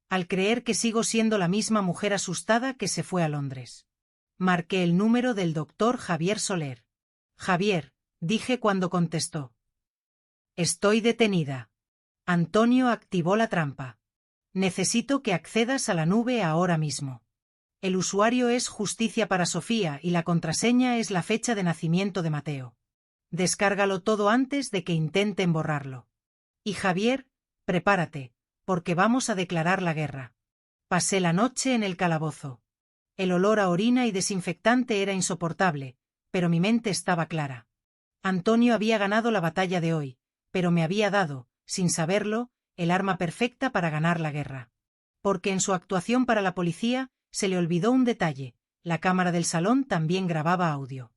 Al creer que sigo siendo la misma mujer asustada que se fue a Londres. Marqué el número del doctor Javier Soler. «Javier», dije cuando contestó. «Estoy detenida». Antonio activó la trampa. «Necesito que accedas a la nube ahora mismo. El usuario es Justicia para Sofía y la contraseña es la fecha de nacimiento de Mateo. Descárgalo todo antes de que intenten borrarlo. Y Javier, prepárate, porque vamos a declarar la guerra». Pasé la noche en el calabozo. El olor a orina y desinfectante era insoportable, pero mi mente estaba clara. Antonio había ganado la batalla de hoy, pero me había dado, sin saberlo, el arma perfecta para ganar la guerra. Porque en su actuación para la policía, se le olvidó un detalle: la cámara del salón también grababa audio.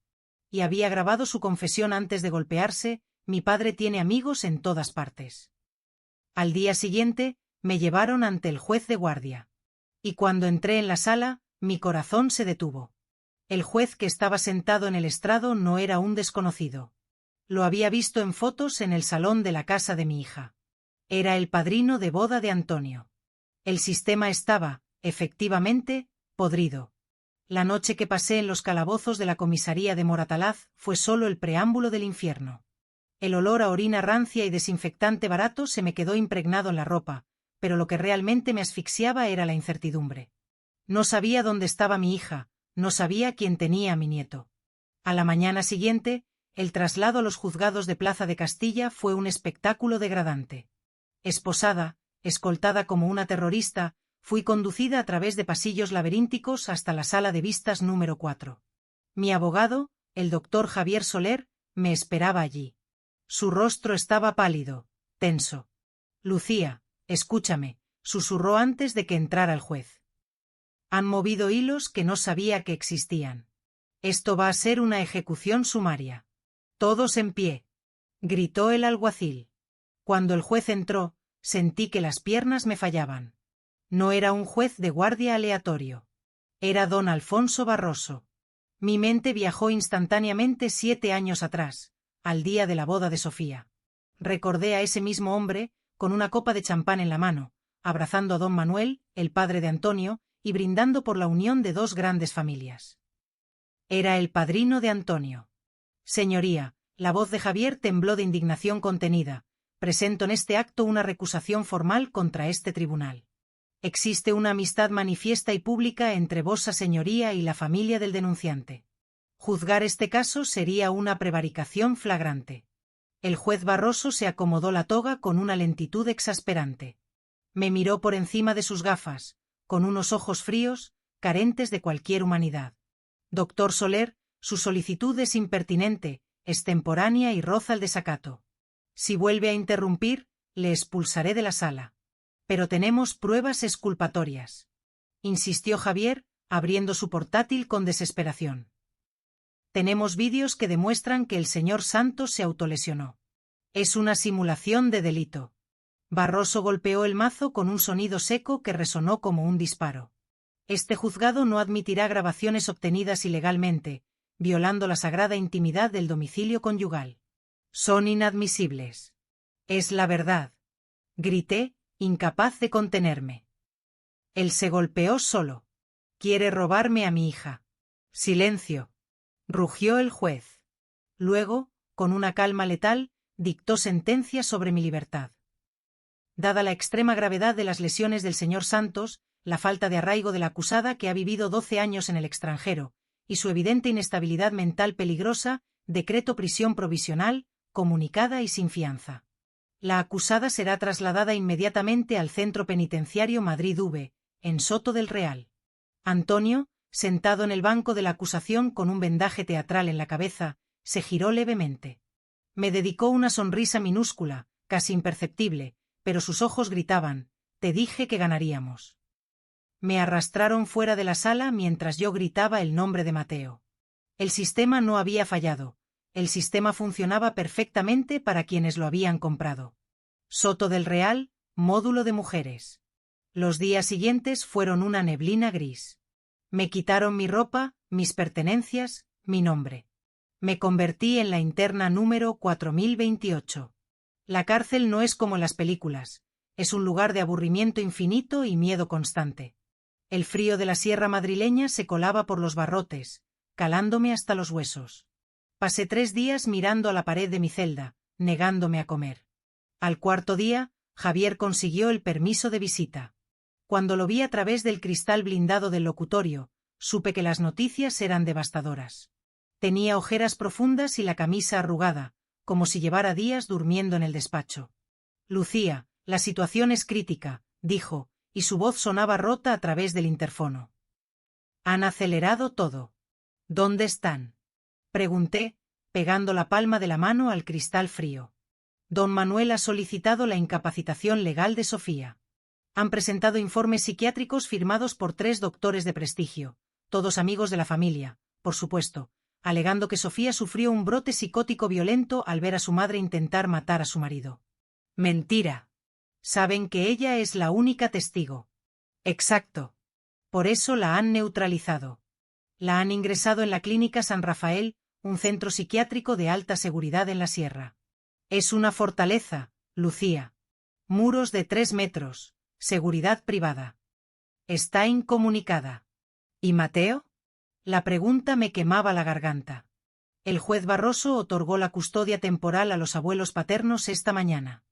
Y había grabado su confesión antes de golpearse: mi padre tiene amigos en todas partes. Al día siguiente, me llevaron ante el juez de guardia. Y cuando entré en la sala, mi corazón se detuvo. El juez que estaba sentado en el estrado no era un desconocido. Lo había visto en fotos en el salón de la casa de mi hija. Era el padrino de boda de Antonio. El sistema estaba, efectivamente, podrido. La noche que pasé en los calabozos de la comisaría de Moratalaz fue solo el preámbulo del infierno. El olor a orina rancia y desinfectante barato se me quedó impregnado en la ropa, pero lo que realmente me asfixiaba era la incertidumbre. No sabía dónde estaba mi hija, no sabía quién tenía a mi nieto. A la mañana siguiente, el traslado a los juzgados de Plaza de Castilla fue un espectáculo degradante. Esposada, escoltada como una terrorista, fui conducida a través de pasillos laberínticos hasta la sala de vistas número 4. Mi abogado, el doctor Javier Soler, me esperaba allí. Su rostro estaba pálido, tenso. Lucía, escúchame, susurró antes de que entrara el juez. Han movido hilos que no sabía que existían. Esto va a ser una ejecución sumaria. Todos en pie, gritó el alguacil. Cuando el juez entró, sentí que las piernas me fallaban. No era un juez de guardia aleatorio. Era don Alfonso Barroso. Mi mente viajó instantáneamente 7 años atrás, al día de la boda de Sofía. Recordé a ese mismo hombre, con una copa de champán en la mano, abrazando a don Manuel, el padre de Antonio, y brindando por la unión de 2 grandes familias. Era el padrino de Antonio. Señoría, la voz de Javier tembló de indignación contenida. Presento en este acto una recusación formal contra este tribunal. Existe una amistad manifiesta y pública entre vosa señoría y la familia del denunciante. Juzgar este caso sería una prevaricación flagrante. El juez Barroso se acomodó la toga con una lentitud exasperante. Me miró por encima de sus gafas, con unos ojos fríos, carentes de cualquier humanidad. Doctor Soler, su solicitud es impertinente, extemporánea y roza el desacato. Si vuelve a interrumpir, le expulsaré de la sala. Pero tenemos pruebas exculpatorias, insistió Javier, abriendo su portátil con desesperación. Tenemos vídeos que demuestran que el señor Santos se autolesionó. Es una simulación de delito. Barroso golpeó el mazo con un sonido seco que resonó como un disparo. Este juzgado no admitirá grabaciones obtenidas ilegalmente, violando la sagrada intimidad del domicilio conyugal. Son inadmisibles. Es la verdad. Grité, incapaz de contenerme. Él se golpeó solo. Quiere robarme a mi hija. Silencio. Rugió el juez. Luego, con una calma letal, dictó sentencia sobre mi libertad. Dada la extrema gravedad de las lesiones del señor Santos, la falta de arraigo de la acusada, que ha vivido 12 años en el extranjero, y su evidente inestabilidad mental peligrosa, decreto prisión provisional, comunicada y sin fianza. La acusada será trasladada inmediatamente al Centro Penitenciario Madrid V, en Soto del Real. Antonio, sentado en el banco de la acusación con un vendaje teatral en la cabeza, se giró levemente. Me dedicó una sonrisa minúscula, casi imperceptible, pero sus ojos gritaban: te dije que ganaríamos. Me arrastraron fuera de la sala mientras yo gritaba el nombre de Mateo. El sistema no había fallado. El sistema funcionaba perfectamente para quienes lo habían comprado. Soto del Real, módulo de mujeres. Los días siguientes fueron una neblina gris. Me quitaron mi ropa, mis pertenencias, mi nombre. Me convertí en la interna número 4028. La cárcel no es como en las películas. Es un lugar de aburrimiento infinito y miedo constante. El frío de la sierra madrileña se colaba por los barrotes, calándome hasta los huesos. Pasé 3 días mirando a la pared de mi celda, negándome a comer. Al 4.º día, Javier consiguió el permiso de visita. Cuando lo vi a través del cristal blindado del locutorio, supe que las noticias eran devastadoras. Tenía ojeras profundas y la camisa arrugada, como si llevara días durmiendo en el despacho. Lucía, la situación es crítica, dijo, y su voz sonaba rota a través del interfono. Han acelerado todo. ¿Dónde están? Pregunté, pegando la palma de la mano al cristal frío. Don Manuel ha solicitado la incapacitación legal de Sofía. Han presentado informes psiquiátricos firmados por 3 doctores de prestigio, todos amigos de la familia, por supuesto, alegando que Sofía sufrió un brote psicótico violento al ver a su madre intentar matar a su marido. Mentira. Saben que ella es la única testigo. Exacto. Por eso la han neutralizado. La han ingresado en la Clínica San Rafael, un centro psiquiátrico de alta seguridad en la sierra. Es una fortaleza, Lucía. Muros de 3 metros, seguridad privada. Está incomunicada. ¿Y Mateo? La pregunta me quemaba la garganta. El juez Barroso otorgó la custodia temporal a los abuelos paternos esta mañana.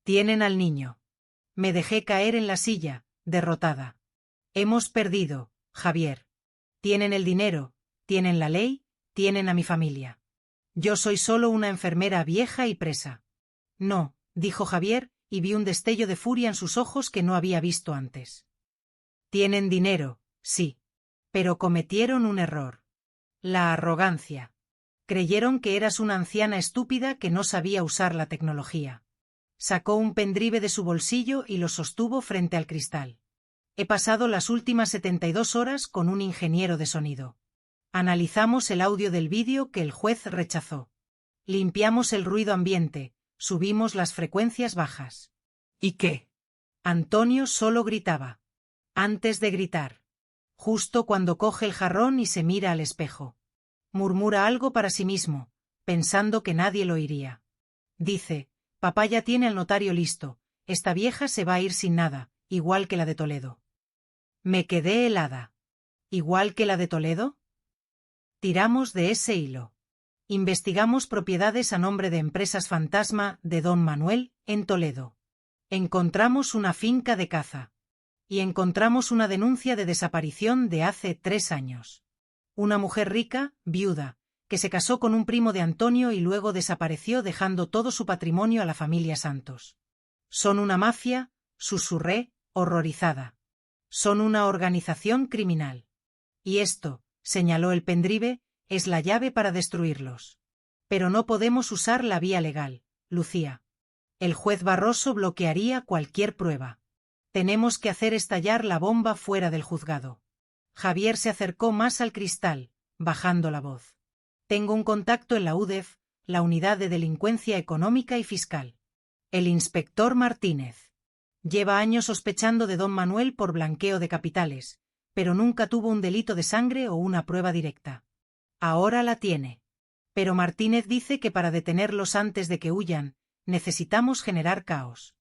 Tienen al niño. Me dejé caer en la silla, derrotada. Hemos perdido, Javier. Tienen el dinero, tienen la ley, tienen a mi familia. Yo soy solo una enfermera vieja y presa. No, dijo Javier, y vi un destello de furia en sus ojos que no había visto antes. Tienen dinero, sí. Pero cometieron un error. La arrogancia. Creyeron que eras una anciana estúpida que no sabía usar la tecnología. Sacó un pendrive de su bolsillo y lo sostuvo frente al cristal. He pasado las últimas 72 horas con un ingeniero de sonido. Analizamos el audio del vídeo que el juez rechazó. Limpiamos el ruido ambiente, subimos las frecuencias bajas. ¿Y qué? Antonio solo gritaba. Antes de gritar. Justo cuando coge el jarrón y se mira al espejo. Murmura algo para sí mismo, pensando que nadie lo oiría. Dice, papá ya tiene al notario listo, esta vieja se va a ir sin nada, igual que la de Toledo. Me quedé helada. ¿Igual que la de Toledo? Tiramos de ese hilo. Investigamos propiedades a nombre de empresas fantasma de Don Manuel, en Toledo. Encontramos una finca de caza. Y encontramos una denuncia de desaparición de hace 3 años. Una mujer rica, viuda, que se casó con un primo de Antonio y luego desapareció dejando todo su patrimonio a la familia Santos. Son una mafia, susurré, horrorizada. Son una organización criminal. Y esto, señaló el pendrive, es la llave para destruirlos. Pero no podemos usar la vía legal, Lucía. El juez Barroso bloquearía cualquier prueba. Tenemos que hacer estallar la bomba fuera del juzgado. Javier se acercó más al cristal, bajando la voz. Tengo un contacto en la UDEF, la Unidad de Delincuencia Económica y Fiscal. El inspector Martínez. Lleva años sospechando de don Manuel por blanqueo de capitales, pero nunca tuvo un delito de sangre o una prueba directa. Ahora la tiene. Pero Martínez dice que para detenerlos antes de que huyan, necesitamos generar caos.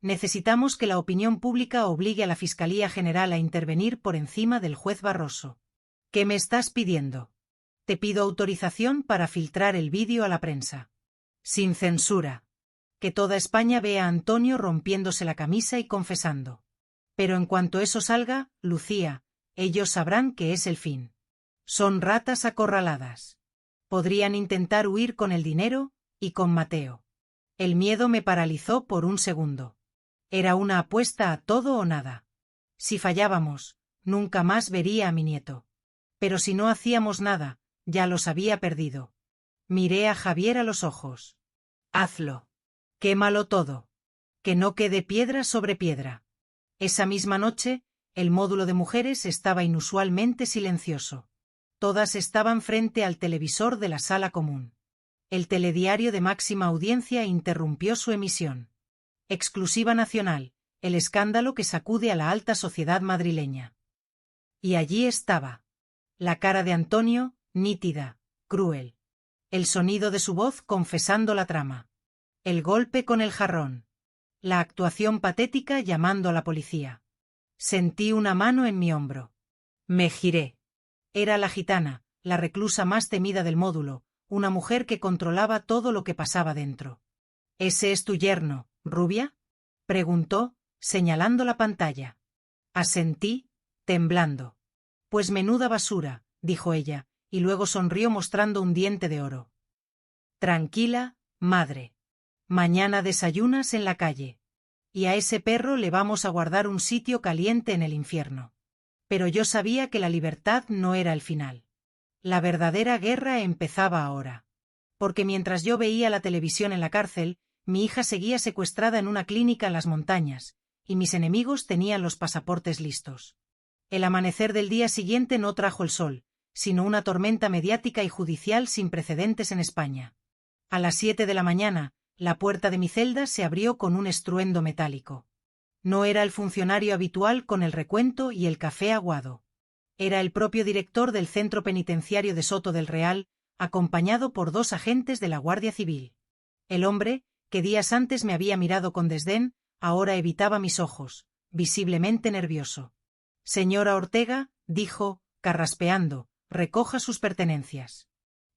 Necesitamos que la opinión pública obligue a la Fiscalía General a intervenir por encima del juez Barroso. ¿Qué me estás pidiendo? Te pido autorización para filtrar el vídeo a la prensa. Sin censura. Que toda España vea a Antonio rompiéndose la camisa y confesando. Pero en cuanto eso salga, Lucía, ellos sabrán que es el fin. Son ratas acorraladas. Podrían intentar huir con el dinero, y con Mateo. El miedo me paralizó por un segundo. Era una apuesta a todo o nada. Si fallábamos, nunca más vería a mi nieto. Pero si no hacíamos nada, ya los había perdido. Miré a Javier a los ojos. Hazlo. Quémalo todo. Que no quede piedra sobre piedra. Esa misma noche, el módulo de mujeres estaba inusualmente silencioso. Todas estaban frente al televisor de la sala común. El telediario de máxima audiencia interrumpió su emisión. Exclusiva nacional, el escándalo que sacude a la alta sociedad madrileña. Y allí estaba. La cara de Antonio, nítida, cruel. El sonido de su voz confesando la trama. El golpe con el jarrón. La actuación patética llamando a la policía. Sentí una mano en mi hombro. Me giré. Era la gitana, la reclusa más temida del módulo, una mujer que controlaba todo lo que pasaba dentro. ¿Ese es tu yerno, rubia? Preguntó, señalando la pantalla. Asentí, temblando. Pues menuda basura, dijo ella, y luego sonrió mostrando un diente de oro. Tranquila, madre. Mañana desayunas en la calle. Y a ese perro le vamos a guardar un sitio caliente en el infierno. Pero yo sabía que la libertad no era el final. La verdadera guerra empezaba ahora. Porque mientras yo veía la televisión en la cárcel, mi hija seguía secuestrada en una clínica en las montañas, y mis enemigos tenían los pasaportes listos. El amanecer del día siguiente no trajo el sol, sino una tormenta mediática y judicial sin precedentes en España. A las 7 de la mañana, la puerta de mi celda se abrió con un estruendo metálico. No era el funcionario habitual con el recuento y el café aguado. Era el propio director del centro penitenciario de Soto del Real, acompañado por 2 agentes de la Guardia Civil. El hombre, que días antes me había mirado con desdén, ahora evitaba mis ojos, visiblemente nervioso. Señora Ortega, dijo, carraspeando, recoja sus pertenencias.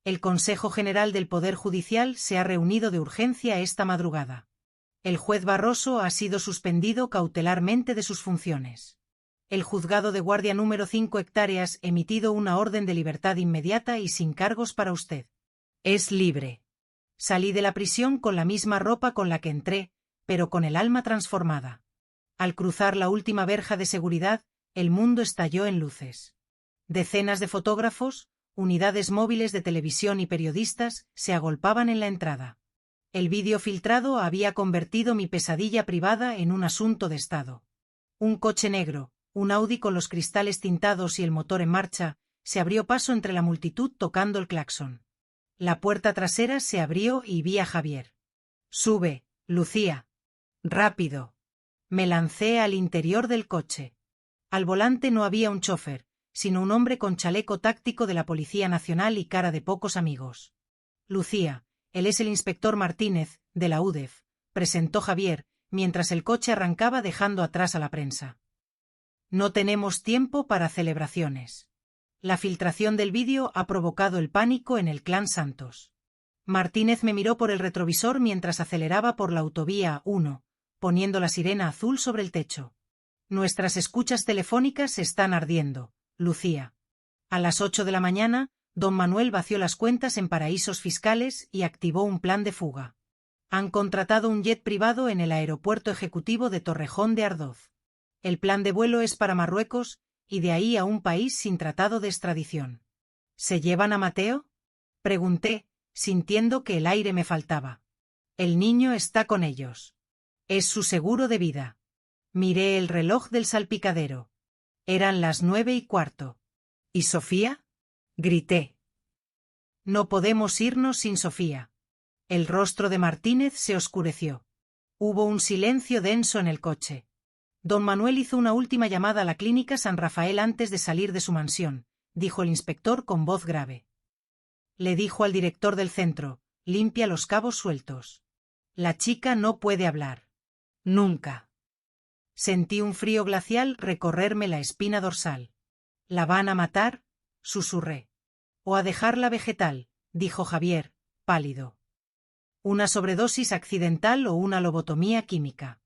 El Consejo General del Poder Judicial se ha reunido de urgencia esta madrugada. El juez Barroso ha sido suspendido cautelarmente de sus funciones. El juzgado de guardia número 5 hectáreas emitido una orden de libertad inmediata y sin cargos para usted. Es libre. Salí de la prisión con la misma ropa con la que entré, pero con el alma transformada. Al cruzar la última verja de seguridad, el mundo estalló en luces. Decenas de fotógrafos, unidades móviles de televisión y periodistas se agolpaban en la entrada. El vídeo filtrado había convertido mi pesadilla privada en un asunto de Estado. Un coche negro, un Audi con los cristales tintados y el motor en marcha, se abrió paso entre la multitud tocando el claxon. La puerta trasera se abrió y vi a Javier. Sube, Lucía. Rápido. Me lancé al interior del coche. Al volante no había un chofer, sino un hombre con chaleco táctico de la Policía Nacional y cara de pocos amigos. Lucía, él es el inspector Martínez, de la UDEF, presentó Javier, mientras el coche arrancaba dejando atrás a la prensa. No tenemos tiempo para celebraciones. La filtración del vídeo ha provocado el pánico en el clan Santos. Martínez me miró por el retrovisor mientras aceleraba por la autovía 1, poniendo la sirena azul sobre el techo. Nuestras escuchas telefónicas están ardiendo, Lucía. A las 8 de la mañana, don Manuel vació las cuentas en paraísos fiscales y activó un plan de fuga. Han contratado un jet privado en el aeropuerto ejecutivo de Torrejón de Ardoz. El plan de vuelo es para Marruecos, y de ahí a un país sin tratado de extradición. ¿Se llevan a Mateo? Pregunté, sintiendo que el aire me faltaba. El niño está con ellos. Es su seguro de vida. Miré el reloj del salpicadero. Eran las 9:15. ¿Y Sofía? Grité. No podemos irnos sin Sofía. El rostro de Martínez se oscureció. Hubo un silencio denso en el coche. Don Manuel hizo una última llamada a la clínica San Rafael antes de salir de su mansión, dijo el inspector con voz grave. Le dijo al director del centro, limpia los cabos sueltos. La chica no puede hablar. Nunca. Sentí un frío glacial recorrerme la espina dorsal. ¿La van a matar? Susurré. O a dejarla vegetal, dijo Javier, pálido. Una sobredosis accidental o una lobotomía química.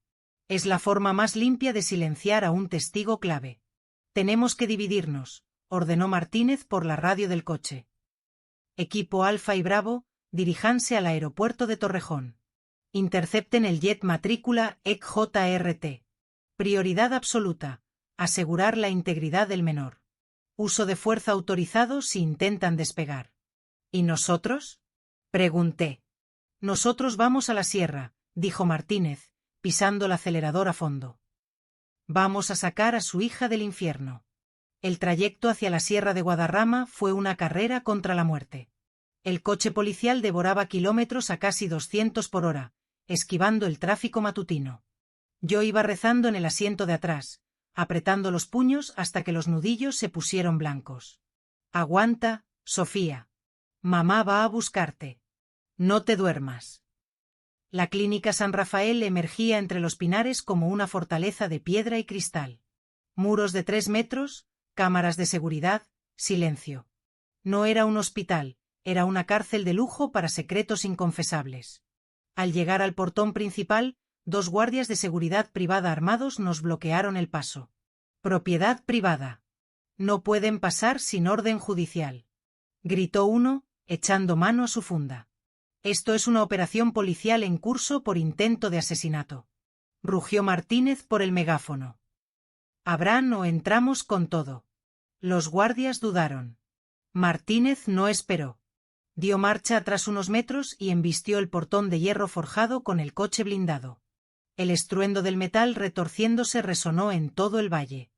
Es la forma más limpia de silenciar a un testigo clave. Tenemos que dividirnos, ordenó Martínez por la radio del coche. Equipo Alfa y Bravo, diríjanse al aeropuerto de Torrejón. Intercepten el jet matrícula ECJRT. Prioridad absoluta, asegurar la integridad del menor. Uso de fuerza autorizado si intentan despegar. ¿Y nosotros? Pregunté. Nosotros vamos a la sierra, dijo Martínez, pisando el acelerador a fondo. Vamos a sacar a su hija del infierno. El trayecto hacia la sierra de Guadarrama fue una carrera contra la muerte. El coche policial devoraba kilómetros a casi 200 por hora, esquivando el tráfico matutino. Yo iba rezando en el asiento de atrás, apretando los puños hasta que los nudillos se pusieron blancos. Aguanta, Sofía. Mamá va a buscarte. No te duermas. La clínica San Rafael emergía entre los pinares como una fortaleza de piedra y cristal. Muros de 3 metros, cámaras de seguridad, silencio. No era un hospital, era una cárcel de lujo para secretos inconfesables. Al llegar al portón principal, 2 guardias de seguridad privada armados nos bloquearon el paso. Propiedad privada. No pueden pasar sin orden judicial. Gritó uno, echando mano a su funda. Esto es una operación policial en curso por intento de asesinato. Rugió Martínez por el megáfono. Habrán o entramos con todo. Los guardias dudaron. Martínez no esperó. Dio marcha atrás unos metros y embistió el portón de hierro forjado con el coche blindado. El estruendo del metal retorciéndose resonó en todo el valle.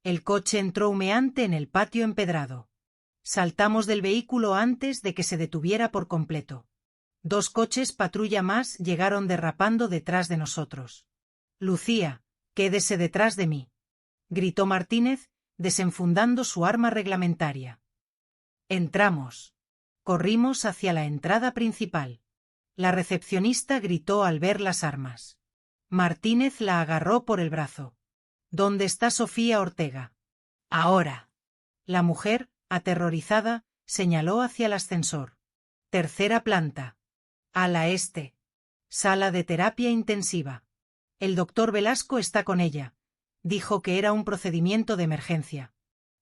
El coche entró humeante en el patio empedrado. Saltamos del vehículo antes de que se detuviera por completo. 2 coches patrulla más llegaron derrapando detrás de nosotros. Lucía, quédese detrás de mí, gritó Martínez, desenfundando su arma reglamentaria. Entramos. Corrimos hacia la entrada principal. La recepcionista gritó al ver las armas. Martínez la agarró por el brazo. ¿Dónde está Sofía Ortega? Ahora. La mujer, aterrorizada, señaló hacia el ascensor. 3ª planta. Ala este. Sala de terapia intensiva. El doctor Velasco está con ella. Dijo que era un procedimiento de emergencia.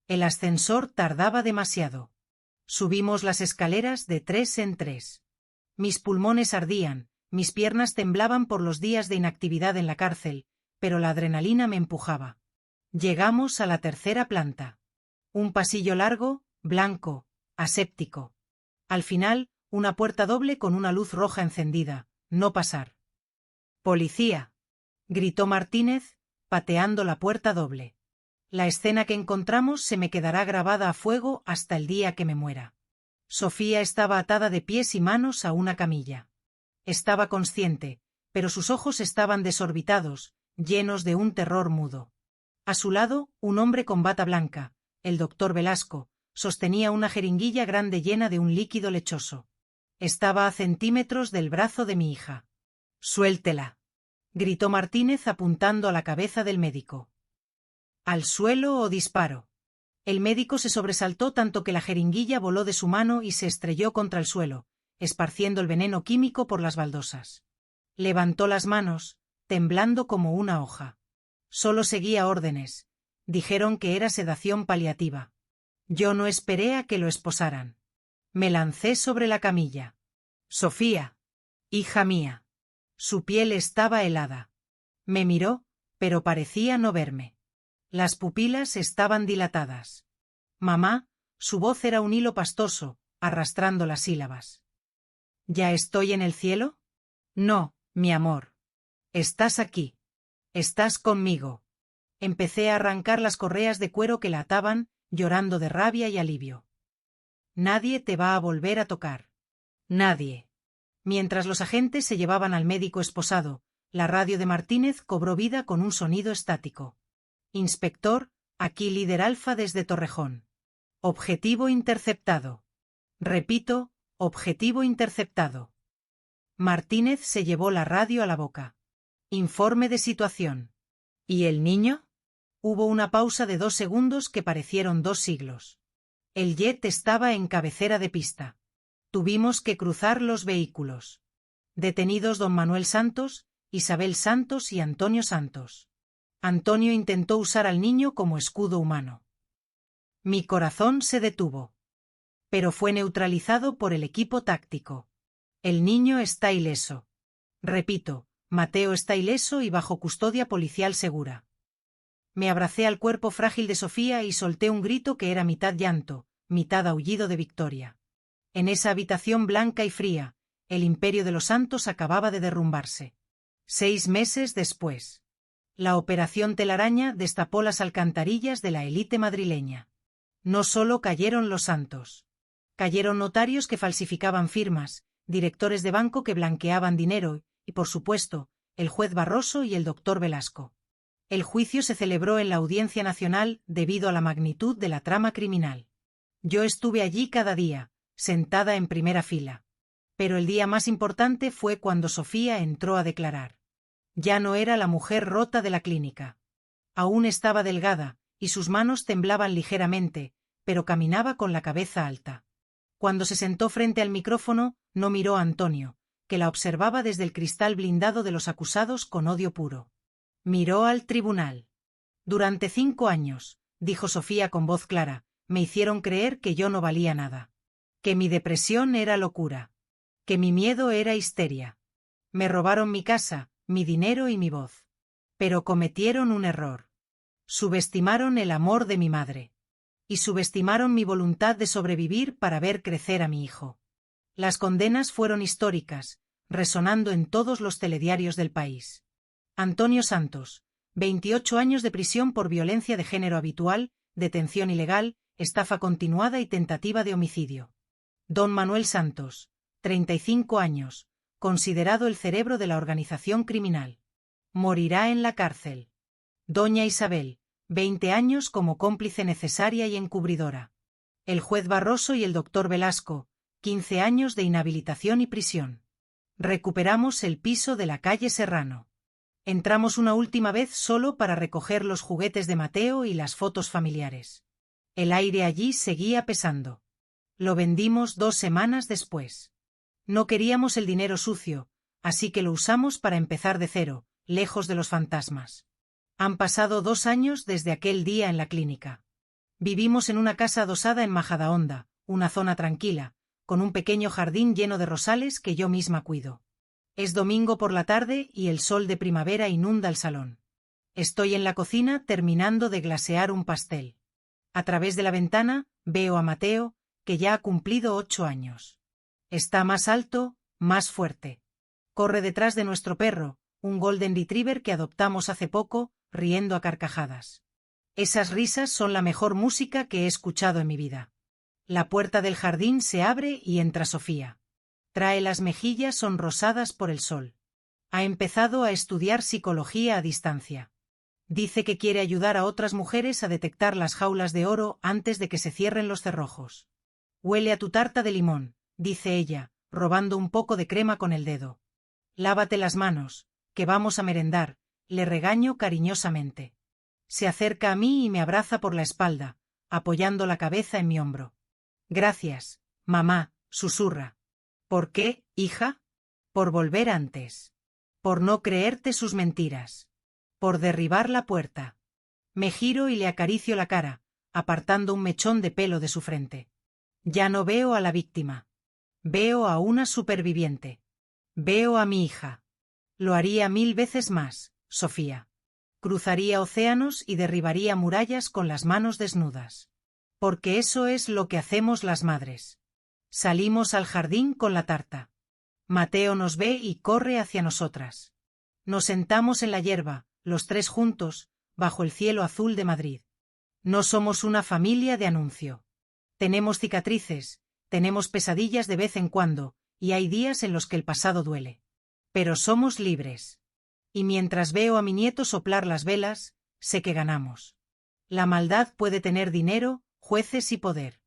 El ascensor tardaba demasiado. Subimos las escaleras de 3 en 3. Mis pulmones ardían, mis piernas temblaban por los días de inactividad en la cárcel, pero la adrenalina me empujaba. Llegamos a la 3ª planta. Un pasillo largo, blanco, aséptico. Al final, una puerta doble con una luz roja encendida. No pasar. ¡Policía!, gritó Martínez, pateando la puerta doble. La escena que encontramos se me quedará grabada a fuego hasta el día que me muera. Sofía estaba atada de pies y manos a una camilla. Estaba consciente, pero sus ojos estaban desorbitados, llenos de un terror mudo. A su lado, un hombre con bata blanca, el doctor Velasco, sostenía una jeringuilla grande llena de un líquido lechoso. Estaba a centímetros del brazo de mi hija. «Suéltela», gritó Martínez apuntando a la cabeza del médico. «¿Al suelo o disparo?». El médico se sobresaltó tanto que la jeringuilla voló de su mano y se estrelló contra el suelo, esparciendo el veneno químico por las baldosas. Levantó las manos, temblando como una hoja. Solo seguía órdenes. Dijeron que era sedación paliativa. Yo no esperé a que lo esposaran. Me lancé sobre la camilla. «Sofía, hija mía». Su piel estaba helada. Me miró, pero parecía no verme. Las pupilas estaban dilatadas. «Mamá», su voz era un hilo pastoso, arrastrando las sílabas. «¿Ya estoy en el cielo?». «No, mi amor. Estás aquí. Estás conmigo». Empecé a arrancar las correas de cuero que la ataban, llorando de rabia y alivio. «Nadie te va a volver a tocar. Nadie». Mientras los agentes se llevaban al médico esposado, la radio de Martínez cobró vida con un sonido estático. «Inspector, aquí líder Alfa desde Torrejón. Objetivo interceptado». «Repito, objetivo interceptado». Martínez se llevó la radio a la boca. «Informe de situación». «¿Y el niño?». Hubo una pausa de 2 segundos que parecieron 2 siglos. El jet estaba en cabecera de pista. Tuvimos que cruzar los vehículos. Detenidos don Manuel Santos, Isabel Santos y Antonio Santos. Antonio intentó usar al niño como escudo humano. Mi corazón se detuvo. Pero fue neutralizado por el equipo táctico. El niño está ileso. Repito, Mateo está ileso y bajo custodia policial segura. Me abracé al cuerpo frágil de Sofía y solté un grito que era mitad llanto, mitad aullido de victoria. En esa habitación blanca y fría, el imperio de los santos acababa de derrumbarse. 6 meses después. La operación Telaraña destapó las alcantarillas de la élite madrileña. No solo cayeron los santos. Cayeron notarios que falsificaban firmas, directores de banco que blanqueaban dinero y, por supuesto, el juez Barroso y el doctor Velasco. El juicio se celebró en la Audiencia Nacional debido a la magnitud de la trama criminal. Yo estuve allí cada día, sentada en primera fila. Pero el día más importante fue cuando Sofía entró a declarar. Ya no era la mujer rota de la clínica. Aún estaba delgada, y sus manos temblaban ligeramente, pero caminaba con la cabeza alta. Cuando se sentó frente al micrófono, no miró a Antonio, que la observaba desde el cristal blindado de los acusados con odio puro. Miró al tribunal. «Durante 5 años», dijo Sofía con voz clara, «me hicieron creer que yo no valía nada. Que mi depresión era locura. Que mi miedo era histeria. Me robaron mi casa, mi dinero y mi voz. Pero cometieron un error. Subestimaron el amor de mi madre. y subestimaron mi voluntad de sobrevivir para ver crecer a mi hijo. Las condenas fueron históricas, resonando en todos los telediarios del país. Antonio Santos, 28 años de prisión por violencia de género habitual, detención ilegal, estafa continuada y tentativa de homicidio. Don Manuel Santos, 35 años, considerado el cerebro de la organización criminal. Morirá en la cárcel. Doña Isabel, 20 años como cómplice necesaria y encubridora. El juez Barroso y el doctor Velasco, 15 años de inhabilitación y prisión. Recuperamos el piso de la calle Serrano. Entramos una última vez solo para recoger los juguetes de Mateo y las fotos familiares. El aire allí seguía pesando. Lo vendimos 2 semanas después. No queríamos el dinero sucio, así que lo usamos para empezar de cero, lejos de los fantasmas. Han pasado 2 años desde aquel día en la clínica. Vivimos en una casa adosada en Majadahonda, una zona tranquila, con un pequeño jardín lleno de rosales que yo misma cuido. Es domingo por la tarde y el sol de primavera inunda el salón. Estoy en la cocina terminando de glasear un pastel. A través de la ventana veo a Mateo, que ya ha cumplido 8 años. Está más alto, más fuerte. Corre detrás de nuestro perro, un golden retriever que adoptamos hace poco, riendo a carcajadas. Esas risas son la mejor música que he escuchado en mi vida. La puerta del jardín se abre y entra Sofía. Trae las mejillas sonrosadas por el sol. Ha empezado a estudiar psicología a distancia. Dice que quiere ayudar a otras mujeres a detectar las jaulas de oro antes de que se cierren los cerrojos. Huele a tu tarta de limón, dice ella, robando un poco de crema con el dedo. Lávate las manos, que vamos a merendar, le regaño cariñosamente. Se acerca a mí y me abraza por la espalda, apoyando la cabeza en mi hombro. Gracias, mamá, susurra. ¿Por qué, hija? Por volver antes. Por no creerte sus mentiras. Por derribar la puerta. Me giro y le acaricio la cara, apartando un mechón de pelo de su frente. Ya no veo a la víctima. Veo a una superviviente. Veo a mi hija. Lo haría 1000 veces más, Sofía. Cruzaría océanos y derribaría murallas con las manos desnudas. Porque eso es lo que hacemos las madres. Salimos al jardín con la tarta. Mateo nos ve y corre hacia nosotras. Nos sentamos en la hierba, los 3 juntos, bajo el cielo azul de Madrid. No somos una familia de anuncio. Tenemos cicatrices, tenemos pesadillas de vez en cuando, y hay días en los que el pasado duele. Pero somos libres. Y mientras veo a mi nieto soplar las velas, sé que ganamos. La maldad puede tener dinero, jueces y poder.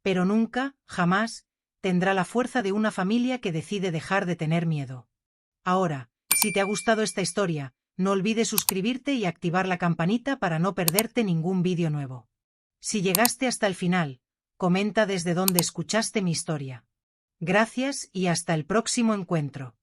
Pero nunca, jamás, tendrá la fuerza de una familia que decide dejar de tener miedo. Ahora, si te ha gustado esta historia, no olvides suscribirte y activar la campanita para no perderte ningún vídeo nuevo. Si llegaste hasta el final, comenta desde dónde escuchaste mi historia. Gracias y hasta el próximo encuentro.